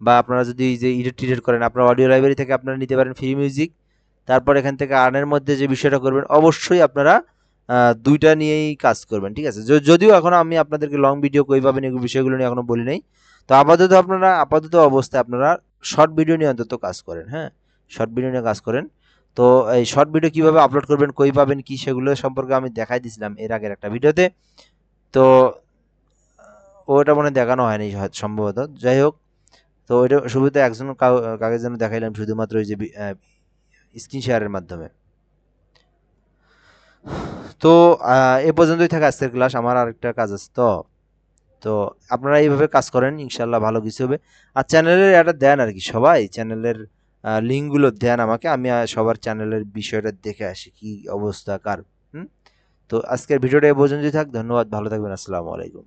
বা আপনারা যদি এই যে এডিট টিডিট করেন, আপনার অডিও লাইব্রেরি থেকে আপনারা নিতে পারেন ফ্রি মিউজিক। তারপর এখান থেকে আর্নের মধ্যে যে বিষয়টা করবেন, অবশ্যই আপনারা দুইটা নিয়েই কাজ করবেন, ঠিক আছে? যদিও এখন আমি আপনাদেরকে লং ভিডিও কই পাবেন এই বিষয়গুলো নিয়ে এখনো বলি নাই। তো আপাতত অবস্থায় আপনারা শর্ট ভিডিও নিয়ে অন্তত কাজ করেন, হ্যাঁ? শর্ট ভিডিও নিয়ে কাজ করেন। তো এই শর্ট ভিডিও কিভাবে আপলোড করবেন, কই পাবেন, কি, সেগুলো সম্পর্কে আমি দেখাই দিছিলাম এর আগের একটা ভিডিওতে। তো ওটা মনে হয় দেখানো হয়নি সম্ভবত। যাই হোক, তো ওইটা শুরুতে একজন কাকে যেন দেখাইলাম শুধুমাত্র ওই যে স্ক্রিন শেয়ারের মাধ্যমে। তো এ পর্যন্তই থাকে আজকের ক্লাস। আমার আরেকটা কাজ আছে তো। তো আপনারা এইভাবে কাজ করেন, ইনশাল্লাহ ভালো কিছু হবে। আর চ্যানেলের এটা দেন আর কি, সবাই চ্যানেলের লিঙ্কগুলো দেন আমাকে, আমি সবার চ্যানেলের বিষয়টা দেখে আসি কি অবস্থা কার। হুম। তো আজকের ভিডিওটা এ পর্যন্তই থাক। ধন্যবাদ, ভালো থাকবেন, আসসালামু আলাইকুম।